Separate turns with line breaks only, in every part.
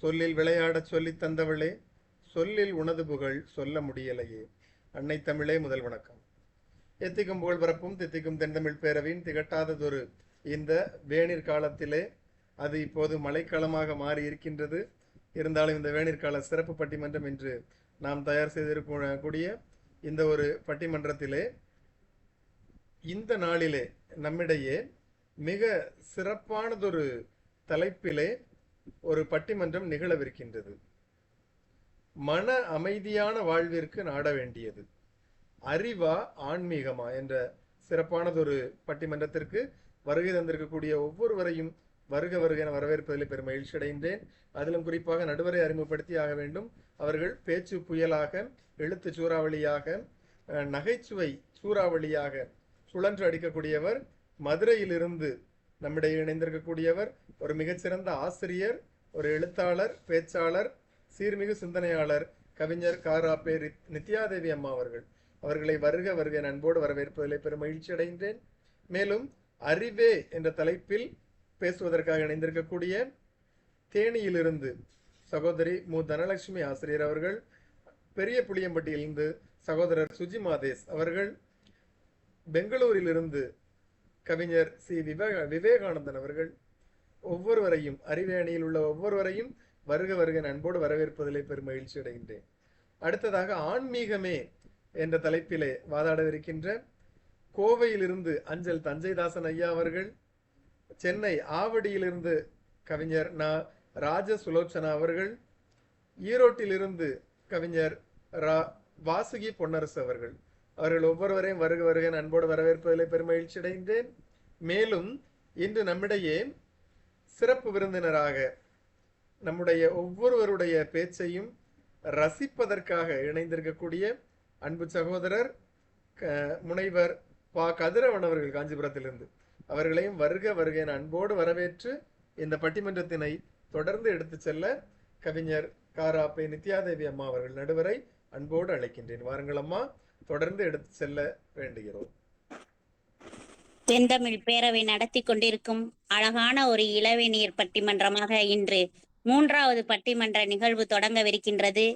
சொல்லில் விளையாடச் சொல்லித் தந்தவளே, சொல்லில் உனது புகழ் சொல்ல முடியலையே. அன்னை தமிழே முதல் வணக்கம். எத்திக்கும் புகழ் பரப்பும் தித்திக்கும் தென்தமிழ் பேரவையின் திகட்டாததொரு இந்த வேநீர் காலத்திலே அது இப்போது மழைக்காலமாக மாறி இருக்கின்றது. இருந்தாலும் இந்த வேநீர்கால சிறப்பு பட்டிமன்றம் இன்று நாம் தயார் செய்திருக்கக்கூடிய இந்த ஒரு பட்டிமன்றத்திலே இந்த நாளிலே நம்மிடையே மிக சிறப்பானதொரு தலைப்பிலே ஒரு பட்டிமன்றம் நிகழவிருக்கின்றது. மன அமைதியான வாழ்விற்கு நாட வேண்டியது அறிவா ஆன்மீகமா என்ற சிறப்பானதொரு பட்டிமன்றத்திற்கு வருகை தந்திருக்கக்கூடிய ஒவ்வொருவரையும் வருக வருக என வரவேற்பதில் பெரும் மகிழ்ச்சி அடைகின்றேன். அதிலும் குறிப்பாக நடுவரை அறிமுகப்படுத்தி ஆக வேண்டும். அவர்கள் பேச்சு புயலாக, எழுத்து சூறாவளியாக, நகைச்சுவை சூறாவளியாக சுழன்று அடிக்கக்கூடியவர். மதுரையிலிருந்து நம்மிடையே இணைந்திருக்கக்கூடியவர் ஒரு மிகச்சிறந்த ஆசிரியர், ஒரு எழுத்தாளர், பேச்சாளர், சீர்மிகு சிந்தனையாளர், கவிஞர் காராப்பே நித்யாதேவி அம்மா அவர்கள். அவர்களை வருக வருக அன்போடு வரவேற்பதிலே பெரும் மகிழ்ச்சி அடைகின்றேன். மேலும் அறிவே என்ற தலைப்பில் பேசுவதற்காக இணைந்திருக்கக்கூடிய தேனியிலிருந்து சகோதரி மு தனலட்சுமி ஆசிரியர் அவர்கள், பெரிய புளியம்பட்டியிலிருந்து சகோதரர் சுஜி மாதேஸ் அவர்கள், பெங்களூரிலிருந்து கவிஞர் சி விவேகானந்தன் அவர்கள், ஒவ்வொருவரையும் அறிவே அணியில் உள்ள ஒவ்வொருவரையும் வருக வருக அன்போடு வரவேற்பதிலே பெரும் மகிழ்ச்சி அடைகின்றேன். அடுத்ததாக ஆன்மீகமே என்ற தலைப்பிலே வாதாடவிருக்கின்ற கோவையிலிருந்து அஞ்சல் தஞ்சைதாசன் ஐயா அவர்கள், சென்னை ஆவடியிலிருந்து கவிஞர் ராஜ சுலோச்சனா அவர்கள், ஈரோட்டிலிருந்து கவிஞர் வாசுகி பொன்னரசு அவர்கள். அவர்கள் ஒவ்வொருவரையும் வருக வருக அன்போடு வரவேற்பதிலே பெருமகிழ்ச்சி அடைந்தேன். மேலும் இன்று நம்மிடையே சிறப்பு விருந்தினராக நம்முடைய ஒவ்வொருவருடைய பேச்சையும் ரசிப்பதற்காக இணைந்திருக்கக்கூடிய அன்பு சகோதரர் முனைவர் பா கதிரவன் அவர்கள் காஞ்சிபுரத்திலிருந்து, அவர்களையும் வருக வருக அன்போடு வரவேற்று இந்த பட்டிமன்றத்தினை தொடர்ந்து எடுத்து செல்ல கவிஞர் காராப்பே நித்யாதேவி அம்மா அவர்கள் நடுவரை அன்போடு அழைக்கின்றேன். வாருங்கள் அம்மா, தொடர்ந்து எடுத்து செல்ல வேண்டுகிறோம்.
தென்தமிழ் பேரவை நடத்தி கொண்டிருக்கும் அழகான ஒரு இளவேநீர் பட்டிமன்றமாக இன்று 3வது பட்டிமன்ற நிகழ்வு தொடங்கவிருக்கின்றது.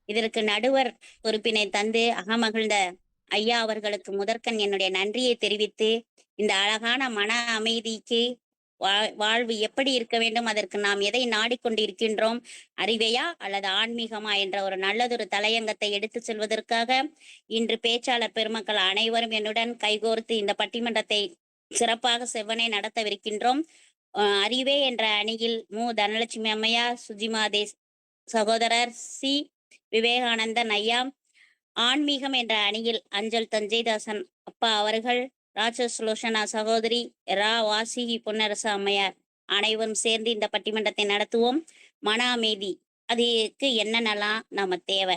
இதற்கு நடுவர் பொறுப்பினை தந்து அகமகிழ்ந்த ஐயா அவர்களுக்கு முதற்கண் என்னுடைய நன்றியை தெரிவித்து, இந்த அழகான மன அமைதிக்கு வாழ்வு எப்படி இருக்க வேண்டும், அதற்கு நாம் எதை நாடிக்கொண்டிருக்கின்றோம், அறிவையா அல்லது ஆன்மீகமா என்ற ஒரு நல்லதொரு தலையங்கத்தை எடுத்து செல்வதற்காக இன்று பேச்சாளர் பெருமக்கள் அனைவரும் என்னுடன் கைகோர்த்து இந்த பட்டிமன்றத்தை சிறப்பாக செவ்வனை நடத்தவிருக்கின்றோம். அறிவே என்ற அணியில் மு தனலட்சுமி அம்மையா, சுஜிமாதேஸ் சகோதரர் சி விவேகானந்தன் ஐயா, ஆன்மீகம் என்ற அணியில் அஞ்சல் தஞ்சைதாசன் அப்பா அவர்கள், ராஜசுலோசனா சகோதரி, வாசுகி பொன்னரசு அம்மையார் அனைவரும் சேர்ந்து இந்த பட்டிமன்றத்தை நடத்துவோம். மன அமைதி அதுக்கு என்னென்னலாம் நாம தேவை,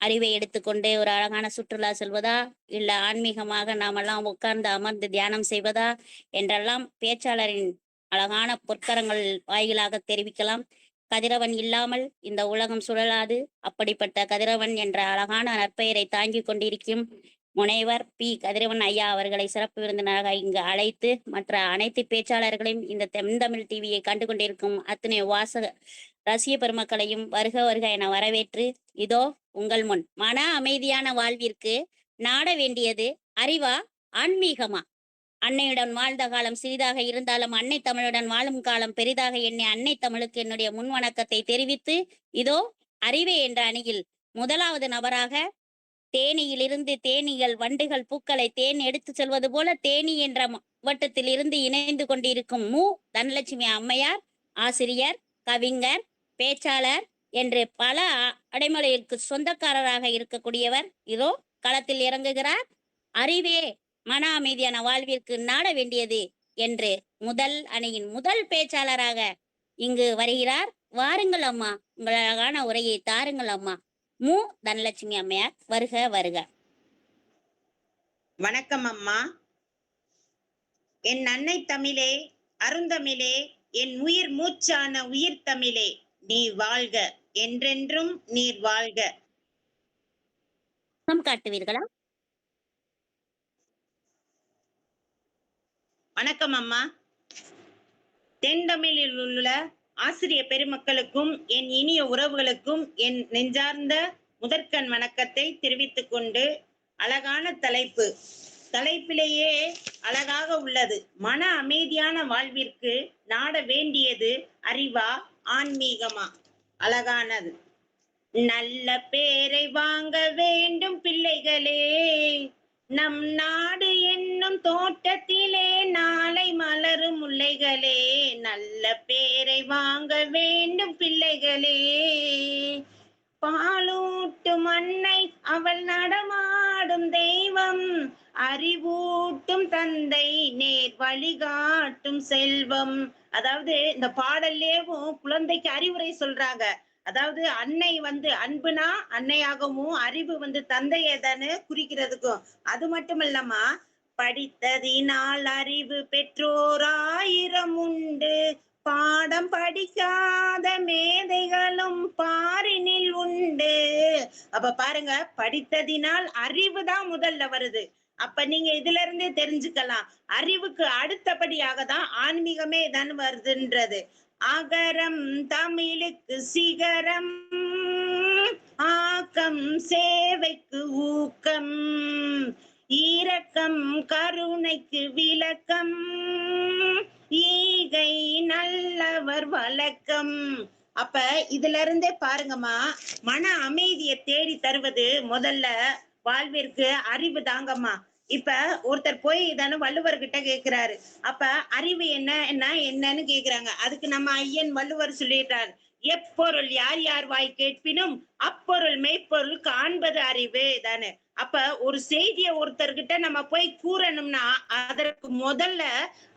அறிவை எடுத்துக்கொண்டு ஒரு அழகான சுற்றுலா செல்வதா, இல்ல ஆன்மீகமாக நாமெல்லாம் உட்கார்ந்து அமர்ந்து தியானம் செய்வதா என்றெல்லாம் பேச்சாளரின் அழகான பொற்கரங்கள் வாயிலாக தெரிவிக்கலாம். கதிரவன் இல்லாமல் இந்த உலகம் சுழலாது. அப்படிப்பட்ட கதிரவன் என்ற அழகான நற்பெயரை தாங்கி கொண்டிருக்கும் முனைவர் பி கதிரவன் ஐயா அவர்களை சிறப்பு விருந்தினராக இங்கு அழைத்து மற்ற அனைத்து பேச்சாளர்களையும் இந்த தென்தமிழ் டிவியை கண்டு கொண்டிருக்கும் அத்தனை ரசிக பெருமக்களையும் வருக வருக என வரவேற்று, இதோ உங்கள் முன் மன அமைதியான வாழ்விற்கு நாட வேண்டியது அறிவா ஆன்மீகமா. அன்னையுடன் வாழ்ந்த காலம் சிறிதாக இருந்தாலும் அன்னை தமிழுடன் வாழும் காலம் பெரிதாக எண்ணி அன்னை தமிழுக்கு என்னுடைய முன் வணக்கத்தை தெரிவித்து, இதோ அறிவே என்ற அணியில் 1வது நபராக தேனியிலிருந்து தேனீகள் வண்டுகள் பூக்களை தேன் எடுத்து செல்வது போல தேனி என்ற வட்டத்தில் இருந்து இணைந்து கொண்டிருக்கும் மு தனலட்சுமி அம்மையார், ஆசிரியர், கவிஞர், பேச்சாளர் என்று பல அடைமொழிகளுக்கு சொந்தக்காரராக இருக்கக்கூடியவர் இதோ களத்தில் இறங்குகிறார். அறிவே மன அமைதியான வாழ்விற்கு நாட வேண்டியது என்று முதல் அணியின் முதல் பேச்சாளராக இங்கு வருகிறார். வாருங்கள் அம்மா, உங்கள் அழகான உரையை தாருங்கள் அம்மா. மு தனலட்சுமி அம்மையார் வருக வருக.
வணக்கம் அம்மா. என் அன்னை தமிழே, அருந்தமிழே, என் உயிர் மூச்சான உயிர் தமிழே, நீ வாழ்க, என்றென்றும் நீர் வாழ்க.
காட்டுவீர்களா?
வணக்கம் அம்மா. தென்தமிழில் உள்ள ஆசிரிய பெருமக்களுக்கும் என் இனிய உறவுகளுக்கும் என் நெஞ்சார்ந்த முதற்கண் வணக்கத்தை தெரிவித்துக் கொண்டு, அழகான தலைப்பிலேயே அழகாக உள்ளது. மன அமைதியான வாழ்விற்கு நாட வேண்டியது அறிவா ஆன்மீகமா? அழகானது. நல்ல பேரை வாங்க வேண்டும் பிள்ளைகளே, நம் நாடு என்னும் தோட்டத்திலே நாளை மலரும் முல்லைகளே. நல்ல பேரை வாங்க வேண்டும் பிள்ளைகளே, பாலூட்டும் அன்னை அவள் நடமாடும் தெய்வம், அறிவூட்டும் தந்தை நேர் வழிகாட்டும் செல்வம். அதாவது இந்த பாடல்லேயும் குழந்தைக்கு அறிவுரை சொல்றாங்க. அதாவது அன்னை அன்புனா அன்னையாகவும், அறிவு தந்தையை தானே குறிக்கிறதுக்கும். அது மட்டும் இல்லம்மா, படித்ததினால் அறிவு பெற்றோர் 1000 உண்டு, பாடம் படிக்காத மேதைகளும் பாரினில் உண்டு. அப்ப பாருங்க, படித்ததினால் அறிவு தான் முதல்ல வருது. அப்ப நீங்க இதுல இருந்தே தெரிஞ்சுக்கலாம், அறிவுக்கு அடுத்தபடியாக தான் ஆன்மீகமே தான் வருதுன்றது. அகரம் தமிழுக்கு சிகரம், ஆக்கம் சேவைக்கு ஊக்கம், இரக்கம் கருணைக்கு விளக்கம், ஈகை நல்லவர் வழக்கம். அப்ப இதுல இருந்தே பாருங்கம்மா, மன அமைதியை தேடி தருவது முதல்ல வாழ்விற்கு அறிவு தாங்கம்மா. இப்ப ஒருத்தர் போய் தானே வள்ளுவர்கிட்ட கேட்கிறாரு. அப்ப அறிவு என்னன்னு கேக்குறாங்க. அதுக்கு நம்ம ஐயன் வள்ளுவர் சொல்லிட்டார், எப்பொருள் யார் யார் வாய் கேட்பினும் அப்பொருள் மெய்ப்பொருள் காண்பது அறிவு தானே. அப்ப ஒரு செய்தியை ஒருத்தர்கிட்ட நம்ம போய் கூறணும்னா அதற்கு முதல்ல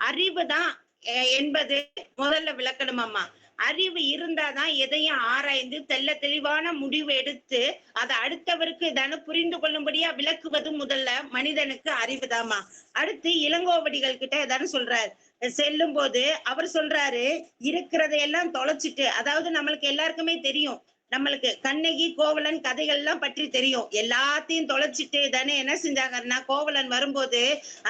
அறிவு தான் என்பது முதல்ல விளக்கணும் அம்மா. அறிவு இருந்தாதான் எதையும் ஆராய்ந்து தெளிவான முடிவு எடுத்து அதை அடுத்தவருக்கு தானே புரிந்து கொள்ளும்படியா விளக்குவது முதல்ல மனிதனுக்கு அறிவுதாமா. அடுத்து இளங்கோவடிகள் கிட்ட தானே சொல்றாரு, செல்லும் போது அவர் சொல்றாரு, இருக்கிறதையெல்லாம் தொலைச்சிட்டு, அதாவது நம்மளுக்கு எல்லாருக்குமே தெரியும், நம்மளுக்கு கண்ணகி கோவலன் கதைகள் எல்லாம் பற்றி தெரியும், எல்லாத்தையும் தொலைச்சிட்டு தானே என்ன செஞ்சாங்கன்னா, கோவலன் வரும்போது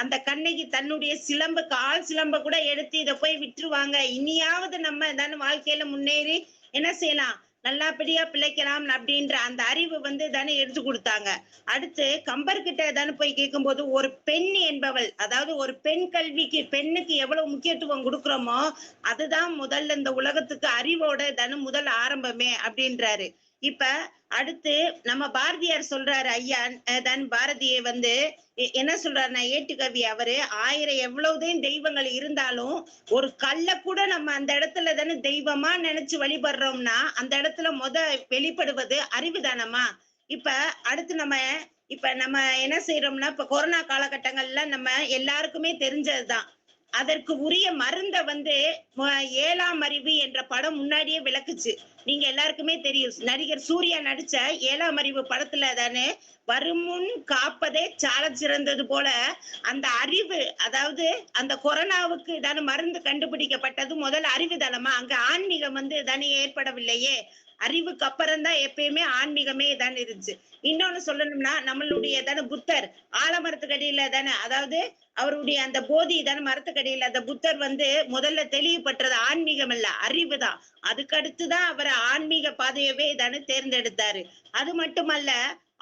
அந்த கண்ணகி தன்னுடைய சிலம்பு, கால் சிலம்ப கூட எடுத்து இதை போய் விட்டுருவாங்க, இனியாவது நம்ம தானே வாழ்க்கையில முன்னேறி என்ன செய்யலாம், நல்லபடியா பிழைக்கலாம் அப்படின்ற அந்த அறிவு தானே எடுத்து கொடுத்தாங்க. அடுத்து கம்பர்கிட்ட தானே போய் கேட்கும் போது, ஒரு பெண் என்பவள், அதாவது ஒரு பெண் கல்விக்கு, பெண்ணுக்கு எவ்வளவு முக்கியத்துவம் கொடுக்குறோமோ அதுதான் முதல்ல இந்த உலகத்துக்கு அறிவோட தானே முதல் ஆரம்பமே அப்படின்றாரு. இப்ப அடுத்து நம்ம பாரதியார் சொல்றாரு, ஐயா தான் பாரதியை என்ன சொல்றாருன்னா, ஏட்டுக்கவி அவரு, 1000 எவ்வளவுதான் தெய்வங்கள் இருந்தாலும் ஒரு கல்ல கூட நம்ம அந்த இடத்துல தானே தெய்வமா நினைச்சு வழிபடுறோம்னா அந்த இடத்துல வெளிப்படுவது அறிவு தானம்மா. இப்ப அடுத்து நம்ம என்ன செய்யறோம்னா, இப்ப கொரோனா காலகட்டங்கள்ல நம்ம எல்லாருக்குமே தெரிஞ்சதுதான், அதற்கு உரிய மருந்த 7ஆம் அறிவு என்ற படம் முன்னாடியே விளக்குச்சு. நீங்க எல்லாருக்குமே தெரியும், நடிகர் சூர்யா நடிச்ச 7ஆம் அறிவு படத்துல தானே வருமுன் காப்பதே சால சிறந்தது போல அந்த அறிவு, அதாவது அந்த கொரோனாவுக்கு தானே மருந்து கண்டுபிடிக்கப்பட்டது முதல் அறிவு தானமா. அங்க ஆன்மீகம் தானே ஏற்படவில்லையே, அறிவுக்கு அப்புறம் தான் எப்பயுமே ஆன்மீகமே தான் இருந்துச்சு. இன்னொன்னு சொல்லணும்னா, நம்மளுடைய தானே புத்தர் ஆலமரத்துக்கடியில தானே, அதாவது அவருடைய அந்த போதி தானே மரத்துக்கடியில அந்த புத்தர் முதல்ல தெளிவுபட்டது ஆன்மீகம் இல்ல, அறிவு தான். அதுக்கு அடுத்துதான் அவர் ஆன்மீக பாதையவே தானே தேர்ந்தெடுத்தாரு. அது மட்டுமல்ல,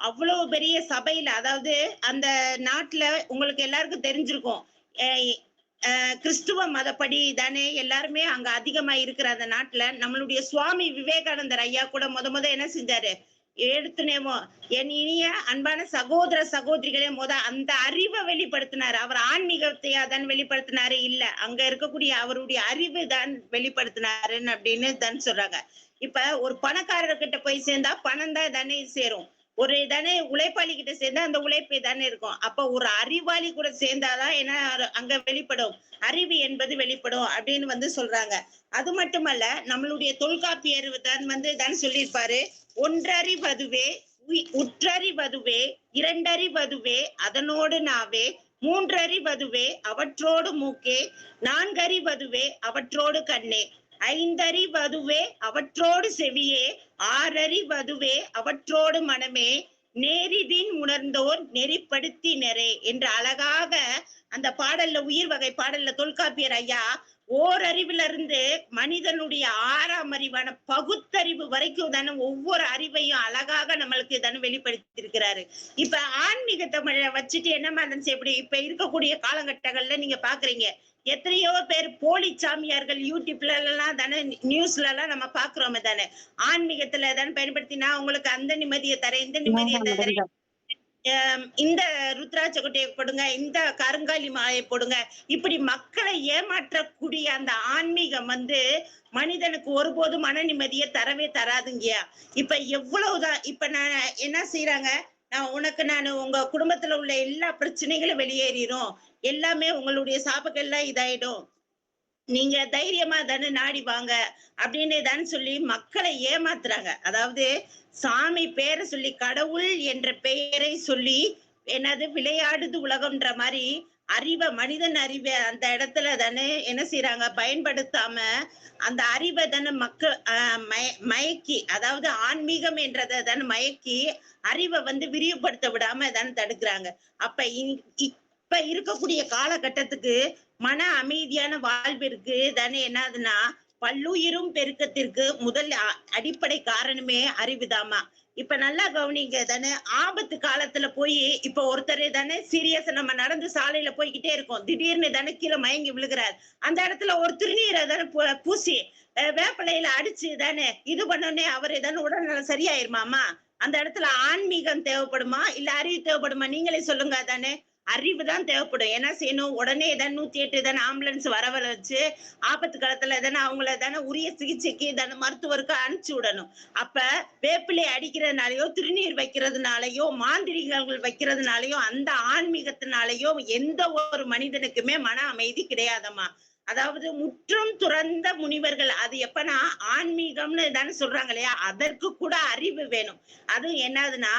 அவ்வளவு பெரிய சபையில, அதாவது அந்த நாட்டுல உங்களுக்கு எல்லாருக்கும் தெரிஞ்சிருக்கும், கிறிஸ்துவ மதப்படி தானே எல்லாருமே அங்க அதிகமா இருக்கிற அந்த நாட்டுல நம்மளுடைய சுவாமி விவேகானந்தர் ஐயா கூட முத என்ன செஞ்சாரு, எடுத்துனேமோ என் இனிய அன்பான சகோதர சகோதரிகளே, அந்த அறிவை வெளிப்படுத்தினாரு. அவர் ஆன்மீகத்தையா தான் வெளிப்படுத்தினாரு இல்ல, அங்க இருக்கக்கூடிய அவருடைய அறிவு தான் வெளிப்படுத்தினாருன்னு அப்படின்னு தான் சொல்றாங்க. இப்ப ஒரு பணக்காரர்கிட்ட போய் சேர்ந்தா பணம் தான் தானே சேரும், ஒரு தானே உழைப்பாளி கிட்ட சேர்ந்தா அந்த உழைப்பே தானே இருக்கும். அப்ப ஒரு அறிவாளி கூட சேர்ந்தாதான் என்ன அங்க வெளிப்படும், அறிவு என்பது வெளிப்படும் அப்படின்னு சொல்றாங்க. அது மட்டுமல்ல, நம்மளுடைய தொல்காப்பியர் தான் சொல்லியிருப்பாரு, ஒன்றறிவதுவே உற்றறிவதுவே, இரண்டறிவதுவே அதனோடு நாவே, மூன்றறிவதுவே அவற்றோடு மூக்கே, நான்கறிவதுவே அவற்றோடு கண்ணே, ஐந்தறிவதுவே அவற்றோடு செவியே, ஆறறிவதுவே அவற்றோடு மனமே, நேரிதின் உணர்ந்தோர் நெறிப்படுத்தினரே என்று அழகாக அந்த பாடல்ல, உயிர் வகை பாடல்ல தொல்காப்பியர் ஐயா ஓரறிவுல இருந்து மனிதனுடைய 6ஆம் அறிவான பகுத்தறிவு வரைக்கும் தானே ஒவ்வொரு அறிவையும் அழகாக நம்மளுக்கு தானே வெளிப்படுத்தி இருக்கிறாரு. இப்ப ஆன்மீக தமிழை வச்சுட்டு என்ன மாதிரி எப்படி இப்ப இருக்கக்கூடிய காலகட்டங்கள்ல நீங்க பாக்குறீங்க, எத்தனையோ பேர் போலி சாமியார்கள் யூடியூப்ல எல்லாம் தானே, நியூஸ்ல எல்லாம் நம்ம பாக்குறோமே தானே, ஆன்மீகத்துல தானே பயன்படுத்தினா உங்களுக்கு அந்த நிம்மதியை தரேன், இந்த நிம்மதியை தரேன், இந்த ருத்ராட்ச கொட்டையை போடுங்க, இந்த கருங்காலி மாயை போடுங்க, இப்படி மக்களை ஏமாற்றக்கூடிய அந்த ஆன்மீகம் மனிதனுக்கு ஒருபோதும் மன நிம்மதியை தரவே தராதுங்கயா. இப்ப எவ்வளவுதான் இப்ப நான் என்ன செய்யறாங்க, நான் உங்க குடும்பத்துல உள்ள எல்லா பிரச்சனைகளும் வெளியேறிடும், எல்லாமே உங்களுடைய சாபங்கள்லாம் இதாயிடும், நீங்க தைரியமா தானே நாடி வாங்க அப்படின்னு தானே சொல்லி மக்களை ஏமாத்துறாங்க. அதாவது சாமி பேரை சொல்லி, கடவுள் என்ற பெயரை சொல்லி என்னது விளையாடுது உலகம்ன்ற மாதிரி மனிதன் அறிவை அந்த இடத்துல தானே என்ன செய்யறாங்க, பயன்படுத்தாம அந்த அறிவை தானே மயக்கி, அதாவது ஆன்மீகம் என்றதை தானே மயக்கி அறிவை விரிவுபடுத்த விடாம தானே தடுக்கிறாங்க. அப்ப இப்ப இருக்கக்கூடிய காலகட்டத்துக்கு மன அமைதியான வாழ்விற்கு தானே என்னதுன்னா, பல்லுயிரும் பெருக்கத்திற்கு முதல் அடிப்படை காரணமே அறிவுதாமா. இப்ப நல்லா கவனிங்க தானே, ஆபத்து காலத்துல போய் இப்ப ஒருத்தரே தானே சீரியஸ், நம்ம நடந்து சாலையில போய்கிட்டே இருக்கோம், திடீர்னு தானே கீழே மயங்கி விழுகிறார், அந்த இடத்துல ஒரு திருநீரை தானே பூசி வேப்பலையில அடிச்சு தானே இது பண்ணோடனே அவரு தானே உடல்நலம் சரியாயிருமாமா? அந்த இடத்துல ஆன்மீகம் தேவைப்படுமா இல்ல அறிவு தேவைப்படுமா? நீங்களே சொல்லுங்க தானே. அறிவு தான் தேவைப்படும். என்ன செய்யணும், உடனே 108 தானே ஆம்புலன்ஸ் வரவழைச்சு ஆபத்து காலத்துல தானே அவங்கள தானே உரிய சிகிச்சைக்கு தானே மருத்துவருக்கு அனுப்பிச்சு விடணும். அப்ப வேப்பிலை அடிக்கிறதுனாலயோ, திருநீர் வைக்கிறதுனாலயோ, மாந்திரிகங்கள் வைக்கிறதுனாலயோ, அந்த ஆன்மீகத்தினாலயோ எந்த ஒரு மனிதனுக்குமே மன அமைதி கிடையாதம்மா. அதாவது முற்றும் துறந்த முனிவர்கள், அது எப்பனா ஆன்மீகம்னு தானே சொல்றாங்க இல்லையா, அதற்கு கூட அறிவு வேணும். அது என்னதுன்னா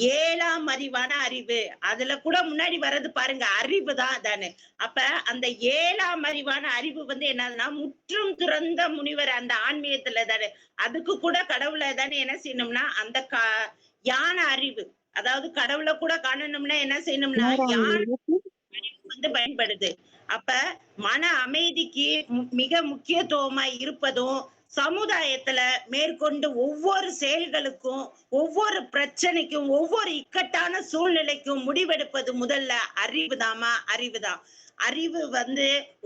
7ஆம் அறிவான அறிவு, அதுல கூட முன்னாடி வர்றது பாருங்க அறிவு தான் தானே. அப்ப அந்த 7ஆம் அறிவான அறிவு என்னதுன்னா முற்றும் துறந்த முனிவர் அந்த ஆன்மீகத்துல தானே. அதுக்கு கூட கடவுளை தானே என்ன செய்யணும்னா அந்த யான அறிவு, அதாவது கடவுளை கூட காணணும்னா என்ன செய்யணும்னா யான பயன்படுது. அப்ப மன அமைதிக்கு மிக முக்கியத்துவமா இருப்பதும் சமுதாயத்துல மேற்கொண்டு ஒவ்வொரு செயல்களுக்கும், ஒவ்வொரு பிரச்சனைக்கும், ஒவ்வொரு இக்கட்டான சூழ்நிலைக்கும் முடிவெடுப்பது முதல்ல அறிவுதாமா, அறிவுதான். அறிவு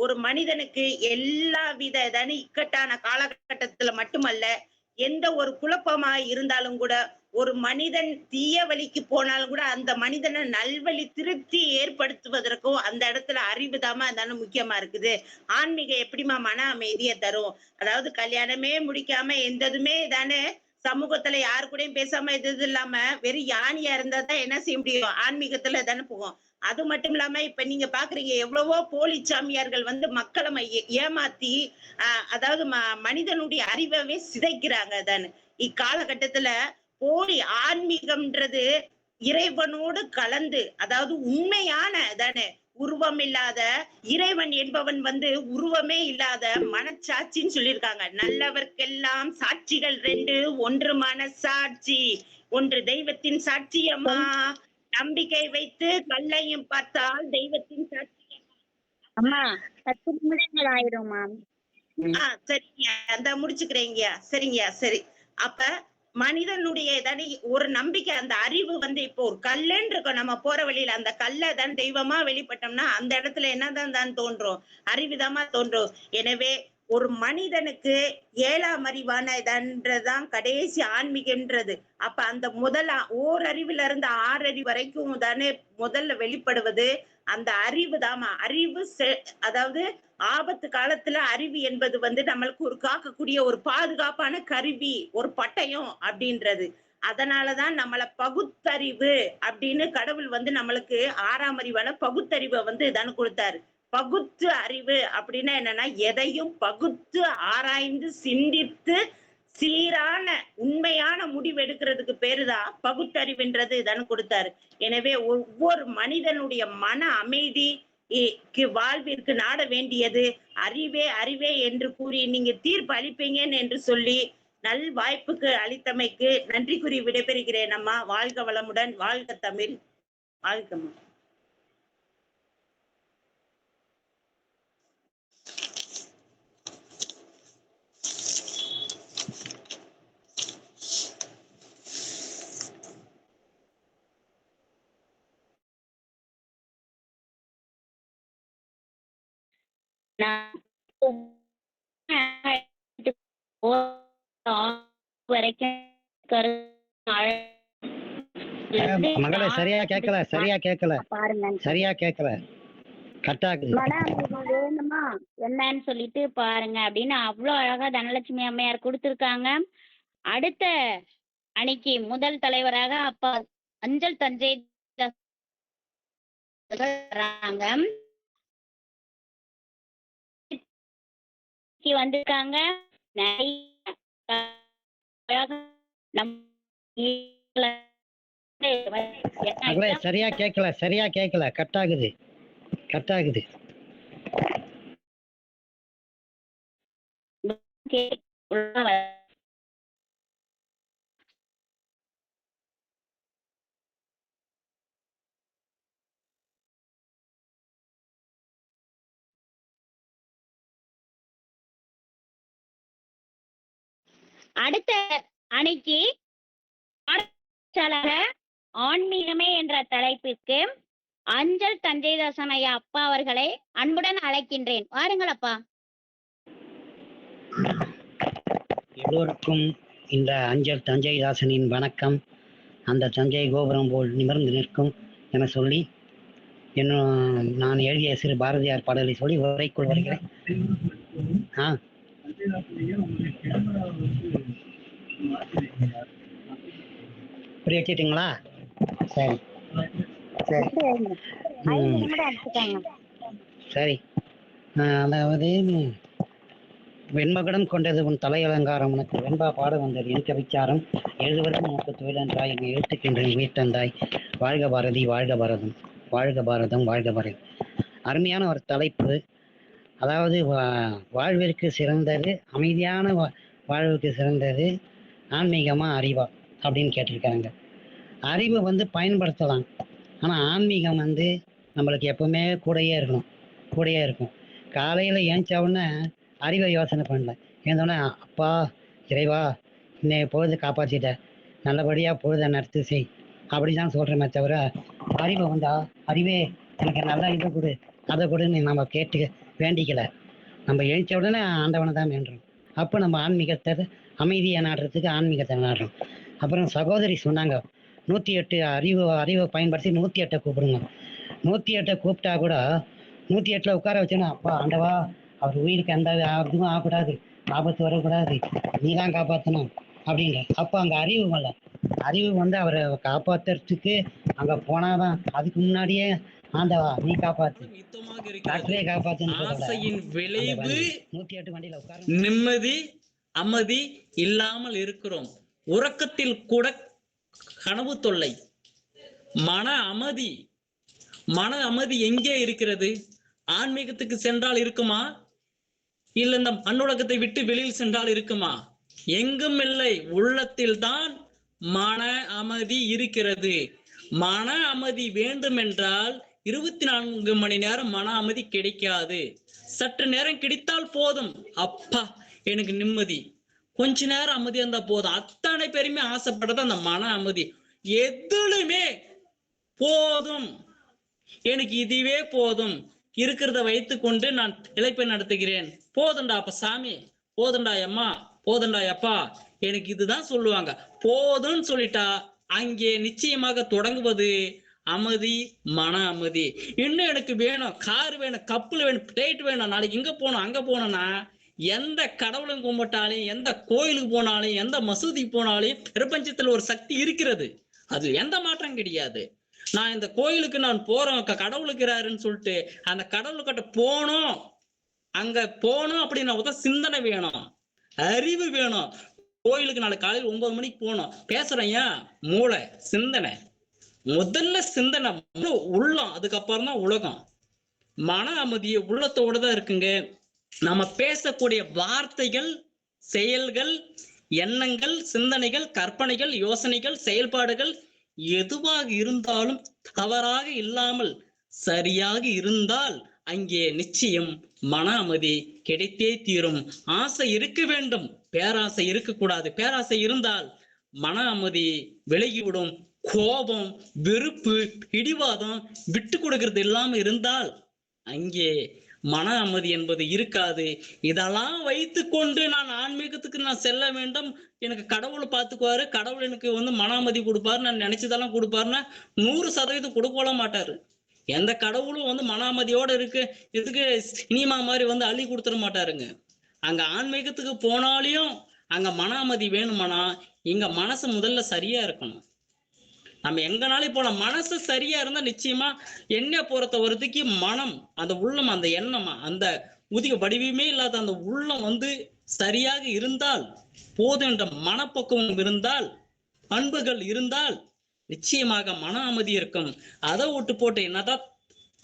ஒரு மனிதனுக்கு எல்லா வித இக்கட்டான காலகட்டத்துல மட்டுமல்ல, எந்த ஒரு குழப்பமா இருந்தாலும் கூட, ஒரு மனிதன் தீய வழிக்கு போனாலும் கூட அந்த மனிதனை நல்வழி திருப்தி ஏற்படுத்துவதற்கும் அந்த இடத்துல அறிவுதாமா தானே முக்கியமா இருக்குது. ஆன்மீகம் எப்படிமா மன அமைதியை தரும்? அதாவது கல்யாணமே முடிக்காம எந்ததுமே தானே சமூகத்துல யாரு கூடயும் பேசாம எது இல்லாம வெறும் யானியா இருந்தா தான் என்ன செய்ய முடியும், ஆன்மீகத்துல தானே போகும். அது மட்டும் இல்லாம இப்ப நீங்க பாக்குறீங்க எவ்வளவோ போலி சாமியார்கள் மக்களை ஏமாத்தி அதாவது மனிதனுடைய அறிவை சிதைக்கிறாங்க தானே. இக்காலகட்டத்துல போலி ஆன்மீகம்ன்றது இறைவனோடு கலந்து, அதாவது உண்மையான தானே உருவம் இல்லாத இறைவன் என்பவன் உருவமே இல்லாத மனச்சாட்சின்னு சொல்லியிருக்காங்க. நல்லவர்க்கெல்லாம் சாட்சிகள் 2, ஒன்று மனசாட்சி, ஒன்று தெய்வத்தின் சாட்சியம்மா. நம்பிக்கை வைத்து கல்லையும் பார்த்தால் தெய்வத்தின் சாட்சியம்மா.
அம்மா 10 நிமிடங்கள் ஆயிடும் மேம்.
சரிங்க, அந்த முடிச்சுக்கிறீங்க. சரிங்க, சரி. அப்ப மனிதனுடைய ஒரு நம்பிக்கை, அந்த அறிவு இப்போ ஒரு கல்லுன்னு இருக்கும், நம்ம போற வழியில அந்த கல்லை தான் தெய்வமா வெளிப்பட்டோம்னா அந்த இடத்துல என்னதான் தான் தோன்றும், அறிவுதாமா தோன்றும். எனவே ஒரு மனிதனுக்கு 7ஆம் அறிவானதான் கடைசி ஆன்மீகம்ன்றது. அப்ப அந்த ஓரறிவுல இருந்து 6 அறிவு வரைக்கும் தானே முதல்ல வெளிப்படுவது அந்த அறிவு தாமா. அறிவு அதாவது ஆபத்து காலத்துல அறிவு என்பது நம்மளுக்கு ஒரு காக்கக்கூடிய ஒரு பாதுகாப்பான கருவி, ஒரு பட்டயம் அப்படின்றது. அதனாலதான் நம்மள பகுத்தறிவு அப்படின்னு கடவுள் நம்மளுக்கு 6ஆம் அறிவான பகுத்தறிவை தானே கொடுத்தாரு. பகுத்து அறிவு அப்படின்னா என்னன்னா, எதையும் பகுத்து ஆராய்ந்து சிந்தித்து சீரான உண்மையான முடிவு எடுக்கிறதுக்கு பேருதான் பகுத்தறிவுன்றது தானே கொடுத்தாரு. எனவே ஒவ்வொரு மனிதனுடைய மன அமைதி வாழ்விற்கு நாட வேண்டியது அறிவே, அறிவே என்று கூறி நீங்க தீர்ப்பு அளிப்பீங்கன்னு என்று சொல்லி நல் வாய்ப்புக்கு அளித்தமைக்கு நன்றி கூறி விடைபெறுகிறேன் அம்மா. வாழ்க வளமுடன், வாழ்க தமிழ், வாழ்கம்மா.
மகளே சரியா கேட்கல
பாருங்க.
சரியா கேட்கல கட்டாக்குது.
மன அமைதி வேணுமா என்னன்னு சொல்லிட்டு பாருங்க அப்படின்னு அவ்வளவு அழகா தனலட்சுமி அம்மையார் கொடுத்திருக்காங்க. அடுத்த அணிக்கு முதல் தலைவராக அப்பா அஞ்சல் தஞ்சை வர்றாங்க. வந்திருக்காங்க.
மகளே சரியா கேட்கல கட்டாகுது.
அடுத்த அணிக்கு ஆன்மீகமே என்ற தலைப்பிற்கு அஞ்சல் தஞ்சைதாசன் ஐயா அப்பா அவர்களை அன்புடன் அழைக்கின்றேன். வாருங்கள் அப்பா.
எல்லோருக்கும் இந்த அஞ்சல் தஞ்சைதாசனின் வணக்கம். அந்த தஞ்சை கோபுரம் போல் நிமிர்ந்து நிற்கும் என சொல்லி நான் எழுதிய சிறு பாரதியார் பாடலை சொல்லி உரைக்குள் வருகிறேன். புரிய வச்சுட்டீங்களா? சரி சரி. அதாவது வெண்மகுடம் கொண்டது உன் தலை அலங்காரம், உனக்கு வெண்பா பாட வந்தது எனக்கு விச்சாரம், எழுதுவதற்கு உனக்கு தொழிலன்றாய், என்னை எழுத்துக்கின்றேன் வீட்டந்தாய், வாழ்க பாரதி வாழ்க பாரதம், வாழ்க பாரதம் வாழ்க பாரதம். அருமையான ஒரு தலைப்பு. அதாவது வாழ்விற்கு சிறந்தது அமைதியான வாழ்வுக்கு சிறந்தது ஆன்மீகமா அறிவா அப்படின்னு கேட்டிருக்காங்க. அறிவு பயன்படுத்தலாம், ஆனால் ஆன்மீகம் நம்மளுக்கு எப்பவுமே கூடயே இருக்கும். காலையில் ஏஞ்சவுடனே அறிவை யோசனை பண்ணல, ஏந்தோடனே அப்பா இறைவா இன்னைய பொழுது காப்பாற்றிட்ட, நல்லபடியாக பொழுதை நடத்து செய் அப்படி தான் சொல்கிறோமே தவிர அறிவை அறிவே எனக்கு நல்லா இதை கொடு அதை கொடுன்னு நம்ம கேட்டு வேண்டிக்கல. நம்ம எழுந்த உடனே ஆண்டவனை தான் வேண்டுறோம். அப்போ நம்ம ஆன்மீகத்தை அமைதியை நாடுறதுக்கு ஆன்மீகத்தை நாடுறோம். அப்புறம் சகோதரி சொன்னாங்க 108 அறிவை பயன்படுத்தி 108 கூப்பிடுங்க. 108 கூப்பிட்டா கூட 108 உட்கார வச்சோன்னா அப்பா ஆண்டவா அவர் உயிருக்கு எந்த இதுவும் ஆகக்கூடாது, ஆபத்து வரக்கூடாது, நீ தான் காப்பாற்றணும் அப்படின்ற. அப்போ அங்கே அறிவு அவரை காப்பாற்றுறதுக்கு அங்கே போனாதான். அதுக்கு முன்னாடியே ஆண்டவா நீ காப்பாத்து, டாக்டரே காப்பாத்துன்னு
ஆசையின் விளைவு
108 வண்டியில உட்கார
நிம்மதி அமைதி இல்லாமல் இருக்கிறோம். உறக்கத்தில் கூட கனவு தொல்லை. மன அமைதி எங்கே இருக்கிறது? ஆன்மீகத்துக்கு சென்றால் இருக்குமா, இல்ல இந்த மண்ணுலகத்தை விட்டு வெளியில் சென்றால் இருக்குமா? எங்கும் இல்லை, உள்ளத்தில் தான் மன அமைதி இருக்கிறது. மன அமைதி வேண்டும் என்றால் 24 மணி நேரம் மன அமைதி கிடைக்காது. சற்று நேரம் கிடைத்தால் போதும், அப்பா எனக்கு நிம்மதி, கொஞ்ச நேரம் அமைதியா இருந்தா போதும். அத்தனை பேருமே ஆசைப்பட்டது அந்த மன அமைதி. எதுலுமே போதும், எனக்கு இதுவே போதும், இருக்கிறத வைத்துக்கொண்டு நான் இழைப்பை நடத்துகிறேன், போதுண்டா அப்ப சாமி, போதுண்டா அம்மா, போதுண்டா அப்பா, எனக்கு இதுதான் சொல்லுவாங்க. போதும்னு சொல்லிட்டா அங்கே நிச்சயமாக தொடங்குவது அமைதி, மன அமைதி. இன்னும் எனக்கு வேணும், கார் வேணும், கப்பல் வேணும், பிளைட் வேணும், நாளைக்கு இங்க போகணும் அங்க போனோம்னா எந்த கடவுளும் கும்பிட்டாலும், எந்த கோயிலுக்கு போனாலும், எந்த மசூதிக்கு போனாலும் பிரபஞ்சத்துல ஒரு சக்தி இருக்கிறது, அது எந்த மாற்றம் கிடையாது. நான் இந்த கோயிலுக்கு நான் போறோம், கடவுளுக்குறாருன்னு சொல்லிட்டு அந்த கடவுள்கிட்ட போனோம், அங்க போனோம் அப்படின்னா சிந்தனை வேணும், அறிவு வேணும். கோயிலுக்கு நாளைக்கு காலையில் 9 மணிக்கு போனோம், பேசுறேன் ஏன் மூளை சிந்தனை. முதல்ல சிந்தனை உள்ளம், அதுக்கப்புறம் தான் உலகம். மன அமைதிய உள்ளத்தோட தான் இருக்குங்க. நம்ம பேசக்கூடிய வார்த்தைகள், செயல்கள், எண்ணங்கள், சிந்தனைகள், கற்பனைகள், யோசனைகள், செயல்பாடுகள் எதுவாக இருந்தாலும் தவறாக இல்லாமல் சரியாக இருந்தால் அங்கே நிச்சயம் மன அமைதி கிடைத்தே தீரும். ஆசை இருக்க வேண்டும், பேராசை இருக்கக்கூடாது. பேராசை இருந்தால் மன அமைதி விலகிவிடும். கோபம், வெறுப்பு, பிடிவாதம், விட்டு கொடுக்கிறது இல்லாம இருந்தால் அங்கே மன அமைதி என்பது இருக்காது. இதெல்லாம் வைத்து கொண்டு நான் ஆன்மீகத்துக்கு நான் செல்ல வேண்டும், எனக்கு கடவுளை பார்த்துக்குவாரு, கடவுள் எனக்கு மன அமைதி கொடுப்பாரு, நான் நினைச்சதெல்லாம் கொடுப்பாருன்னா 100% கொடுக்க மாட்டாரு. எந்த கடவுளும் மன அமைதியோட இருக்கு இதுக்கு சினிமா மாதிரி அள்ளி கொடுத்துட மாட்டாருங்க. அங்க ஆன்மீகத்துக்கு போனாலையும் அங்க மன அமைதி வேணுமானா இங்க மனசு முதல்ல சரியா இருக்கணும். நம்ம எங்கனாலும் போலாம், மனசு சரியா இருந்தா நிச்சயமா என்ன பொறுத்த வரதுக்கு மனம், அந்த உள்ளம், அந்த எண்ணம், அந்த உதிக வடிவமே இல்லாத அந்த உள்ளம் சரியாக இருந்தால் போதும் என்ற மனப்பக்குவம் இருந்தால், பண்புகள் இருந்தால் நிச்சயமாக மன அமைதி இருக்கும். அதை விட்டு போட்டு என்னதான்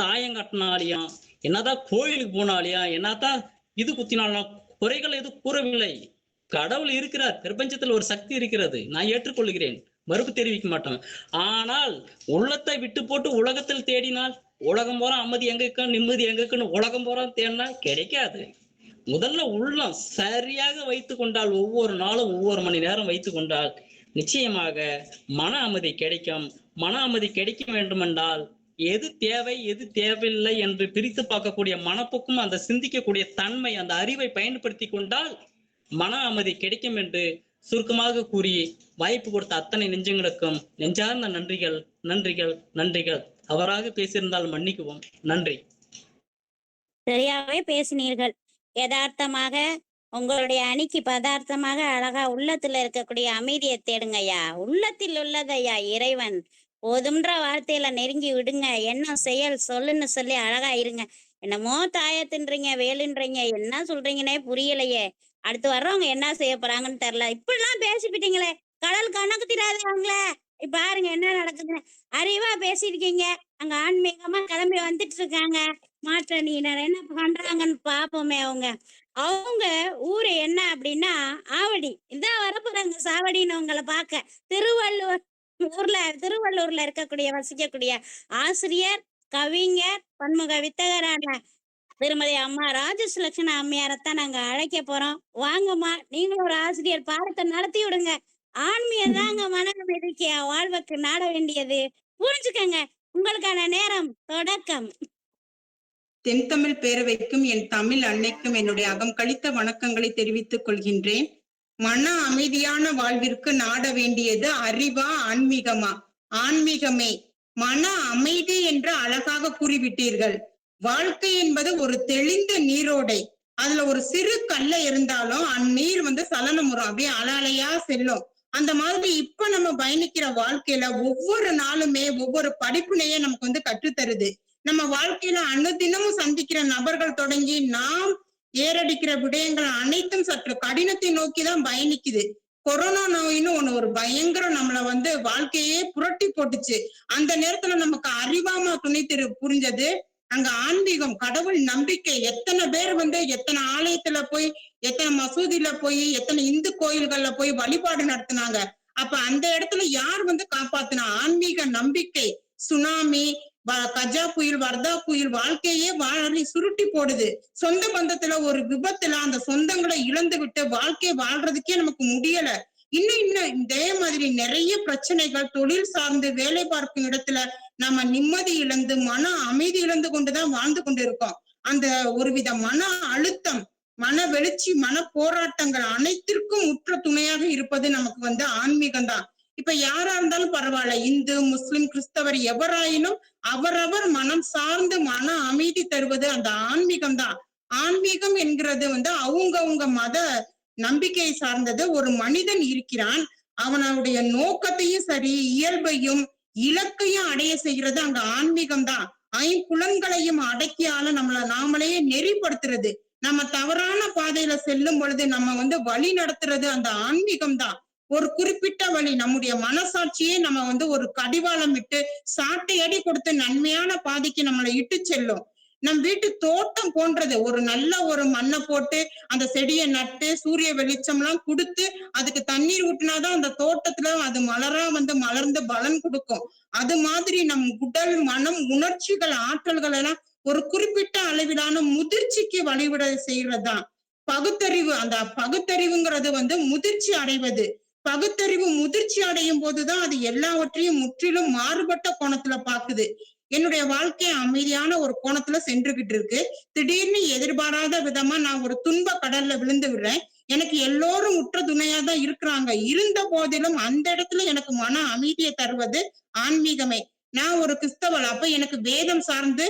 தாயங்கட்டினாலையும், என்னதான் கோயிலுக்கு போனாலையும், என்னதான் இது குத்தினாலும் குறைகள் எதுவும் கூறவில்லை. கடவுள் இருக்கிறார், பிரபஞ்சத்தில் ஒரு சக்தி இருக்கிறது, நான் ஏற்றுக்கொள்கிறேன், மறுப்பு தெரிவிக்க மாட்டோம். ஆனால் உள்ளத்தை விட்டு போட்டு உலகத்தில் தேடினால் உலகம் போற அமைதி எங்க இருக்கு, நிம்மதி எங்க இருக்குன்னு உலகம் போற தேடினா கிடைக்காது. முதல்ல உள்ளம் சரியாக வைத்து கொண்டால், ஒவ்வொரு நாளும் ஒவ்வொரு மணி நேரம் வைத்து கொண்டால் நிச்சயமாக மன அமைதி கிடைக்கும். மன அமைதி கிடைக்க வேண்டுமென்றால் எது தேவை எது தேவையில்லை என்று பிரித்து பார்க்கக்கூடிய மனப்போக்கும், அந்த சிந்திக்கக்கூடிய தன்மை, அந்த அறிவை பயன்படுத்தி கொண்டால் மன அமைதி கிடைக்கும் என்று சுருக்கமாக கூறி வாய்ப்பு கொடுத்த அத்தனை நெஞ்சங்களுக்கும் நெஞ்சார்ந்த நன்றிகள், நன்றிகள், நன்றிகள். அவராக பேசியிருந்தால் மன்னிக்குவோம். நன்றி.
சரியாவே பேசினீர்கள். யதார்த்தமாக உங்களுடைய அணிக்கு பதார்த்தமாக அழகா உள்ளத்துல இருக்கக்கூடிய அமைதியை தேடுங்க ஐயா. உள்ளத்தில் உள்ளதையா இறைவன் போதும்ன்ற வார்த்தையில நெருங்கி விடுங்க. என்ன செயல் சொல்லுன்னு சொல்லி அழகா இருங்க. என்னமோ தாயத்துன்றீங்க, வேலுன்றீங்க, என்ன சொல்றீங்கன்னே புரியலையே. அடுத்து வர்றவங்க என்ன செய்ய போறாங்கன்னு தெரியல. இப்படிலாம் பேசிவிட்டீங்களே, கடல் கணக்கு தெரியாதவங்களே. பாருங்க என்ன நடக்குதுன்னு. அறிவா பேசிருக்கீங்க, அங்க ஆன்மீகமா கிளம்பி வந்துட்டு இருக்காங்க. மாற்றணியினர் என்ன பண்றாங்கன்னு பாப்போமே. அவங்க ஊரு என்ன அப்படின்னா ஆவடி. இதான் வரப்போறாங்க சாவடின்னு உங்களை பார்க்க. திருவள்ளூர்ல இருக்கக்கூடிய வசிக்கக்கூடிய ஆசிரியர், கவிஞர், பன்முக வித்தகரான திருமதி அம்மா ராஜசுலட்சண அம்மையாரத்தான் நாங்க அழைக்க போறோம். வாங்கம்மா, நீங்களும் ஒரு ஆசிரியர் பாடத்தை நடத்தி விடுங்க. ஆன்மீகம் தாங்க மன அமைதிக்கு வாழ்வுக்கு நாட வேண்டியது. புரிஞ்சுக்கங்க. உங்களுக்கான நேரம் தொடக்கம்.
தென்தமிழ் பேரவைக்கும் என் தமிழ் அன்னைக்கும் என்னுடைய அகம் கழித்த வணக்கங்களை தெரிவித்துக் கொள்கின்றேன். மன அமைதியான வாழ்விற்கு நாட வேண்டியது அறிவா ஆன்மீகமா? ஆன்மீகமே. மன அமைதி என்று அழகாக கூறிவிட்டீர்கள். வாழ்க்கை என்பது ஒரு தெளிந்த நீரோடை. அதுல ஒரு சிறு கல்ல இருந்தாலும் அந்நீர் சலனம் வரும், அப்படியே அலையா செல்லும். அந்த மாதிரி இப்ப நம்ம பயணிக்கிற வாழ்க்கையில ஒவ்வொரு நாளுமே ஒவ்வொரு படிப்பினையே நமக்கு கற்றுத்தருது. நம்ம வாழ்க்கையில அனுதினமும் சந்திக்கிற நபர்கள் தொடங்கி நாம் ஏறடிக்கிற விடயங்கள் அனைத்தும் சற்று கடினத்தை நோக்கிதான் பயணிக்குது. கொரோனா நோயின்னு ஒரு பயங்கரம் நம்மள வாழ்க்கையே புரட்டி போட்டுச்சு. அந்த நேரத்துல நமக்கு அறிவாமா துணை புரிஞ்சது அங்க ஆன்மீகம், கடவுள் நம்பிக்கை. எத்தனை பேர் எத்தனை ஆலயத்துல போய், எத்தனை மசூதியில போய், எத்தனை இந்து கோயில்கள்ல போய் வழிபாடு நடத்தினாங்க. அப்ப அந்த இடத்துல யார் காப்பாத்தினா? ஆன்மீக நம்பிக்கை. சுனாமி, கஜா புயல், வர்தா புயல் வாழ்க்கையே வாழி சுருட்டி போடுது. சொந்த பந்தத்துல ஒரு விபத்துல அந்த சொந்தங்களை இழந்து விட்டு வாழ்க்கை வாழ்றதுக்கே நமக்கு முடியல. இன்னும் இதே மாதிரி நிறைய பிரச்சனைகள், தொழில் சார்ந்து வேலை பார்க்கும் இடத்துல நம்ம நிம்மதி இழந்து மன அமைதி இழந்து கொண்டுதான் வாழ்ந்து கொண்டு இருக்கோம். அந்த ஒருவித மன அழுத்தம், மன வெளிச்சி, மன போராட்டங்கள் அனைத்திற்கும் உற்ற துணையாக இருப்பது நமக்கு ஆன்மீகம் தான். இப்ப யாரா இருந்தாலும் பரவாயில்ல, இந்து, முஸ்லிம், கிறிஸ்தவர் எவராயினும் அவரவர் மனம் சார்ந்து மன அமைதி தருவது அந்த ஆன்மீகம் தான். ஆன்மீகம் என்கிறது அவங்க மத நம்பிக்கையை சார்ந்தது. ஒரு மனிதன் இருக்கிறான், அவனுடைய நோக்கத்தையும் சரி இயல்பையும் இலக்கையும் அடைய செய்கிறது அங்க ஆன்மீகம் தான். ஐம்புலன்களையும் அடக்கியால நாமளே நெறிப்படுத்துறது. நம்ம தவறான பாதையில செல்லும் பொழுது நம்ம வழி நடத்துறது அந்த ஆன்மீகம் தான். ஒரு குறிப்பிட்ட வழி, நம்முடைய மனசாட்சியே நம்ம ஒரு கடிவாளம் விட்டு சாட்டை அடி கொடுத்து நன்மையான பாதைக்கு நம்மளை இட்டு செல்லும். நம் வீட்டு தோட்டம் போன்றது. ஒரு நல்ல ஒரு மண்ணை போட்டு அந்த செடியை நட்டு சூரிய வெளிச்சம் எல்லாம் கொடுத்து அதுக்கு தண்ணீர் ஊட்டினாதான் அந்த தோட்டத்துல அது மலரா மலர்ந்து பலன் கொடுக்கும். அது மாதிரி நம் உடல், மனம், உணர்ச்சிகள், ஆற்றல்கள் எல்லாம் ஒரு குறிப்பிட்ட அளவிலான முதிர்ச்சிக்கு வழிவிட செய்யறதுதான் பகுத்தறிவு. அந்த பகுத்தறிவுங்கிறது முதிர்ச்சி அடைவது. பகுத்தறிவு முதிர்ச்சி அடையும் போதுதான் அது எல்லாவற்றையும் முற்றிலும் மாறுபட்ட கோணத்துல பாக்குது. என்னுடைய வாழ்க்கை அமைதியான ஒரு கோணத்துல சென்றுகிட்டு இருக்கு. திடீர்னு எதிர்பாராத விதமா நான் ஒரு துன்ப கடல்ல விழுந்து விடுறேன். எனக்கு எல்லோரும் உற்ற துணையா தான் இருக்கிறாங்க. இருந்த போதிலும் அந்த இடத்துல எனக்கு மன அமைதியை தருவது ஆன்மீகமே. நான் ஒரு கிறிஸ்தவள். அப்ப எனக்கு வேதம் சார்ந்து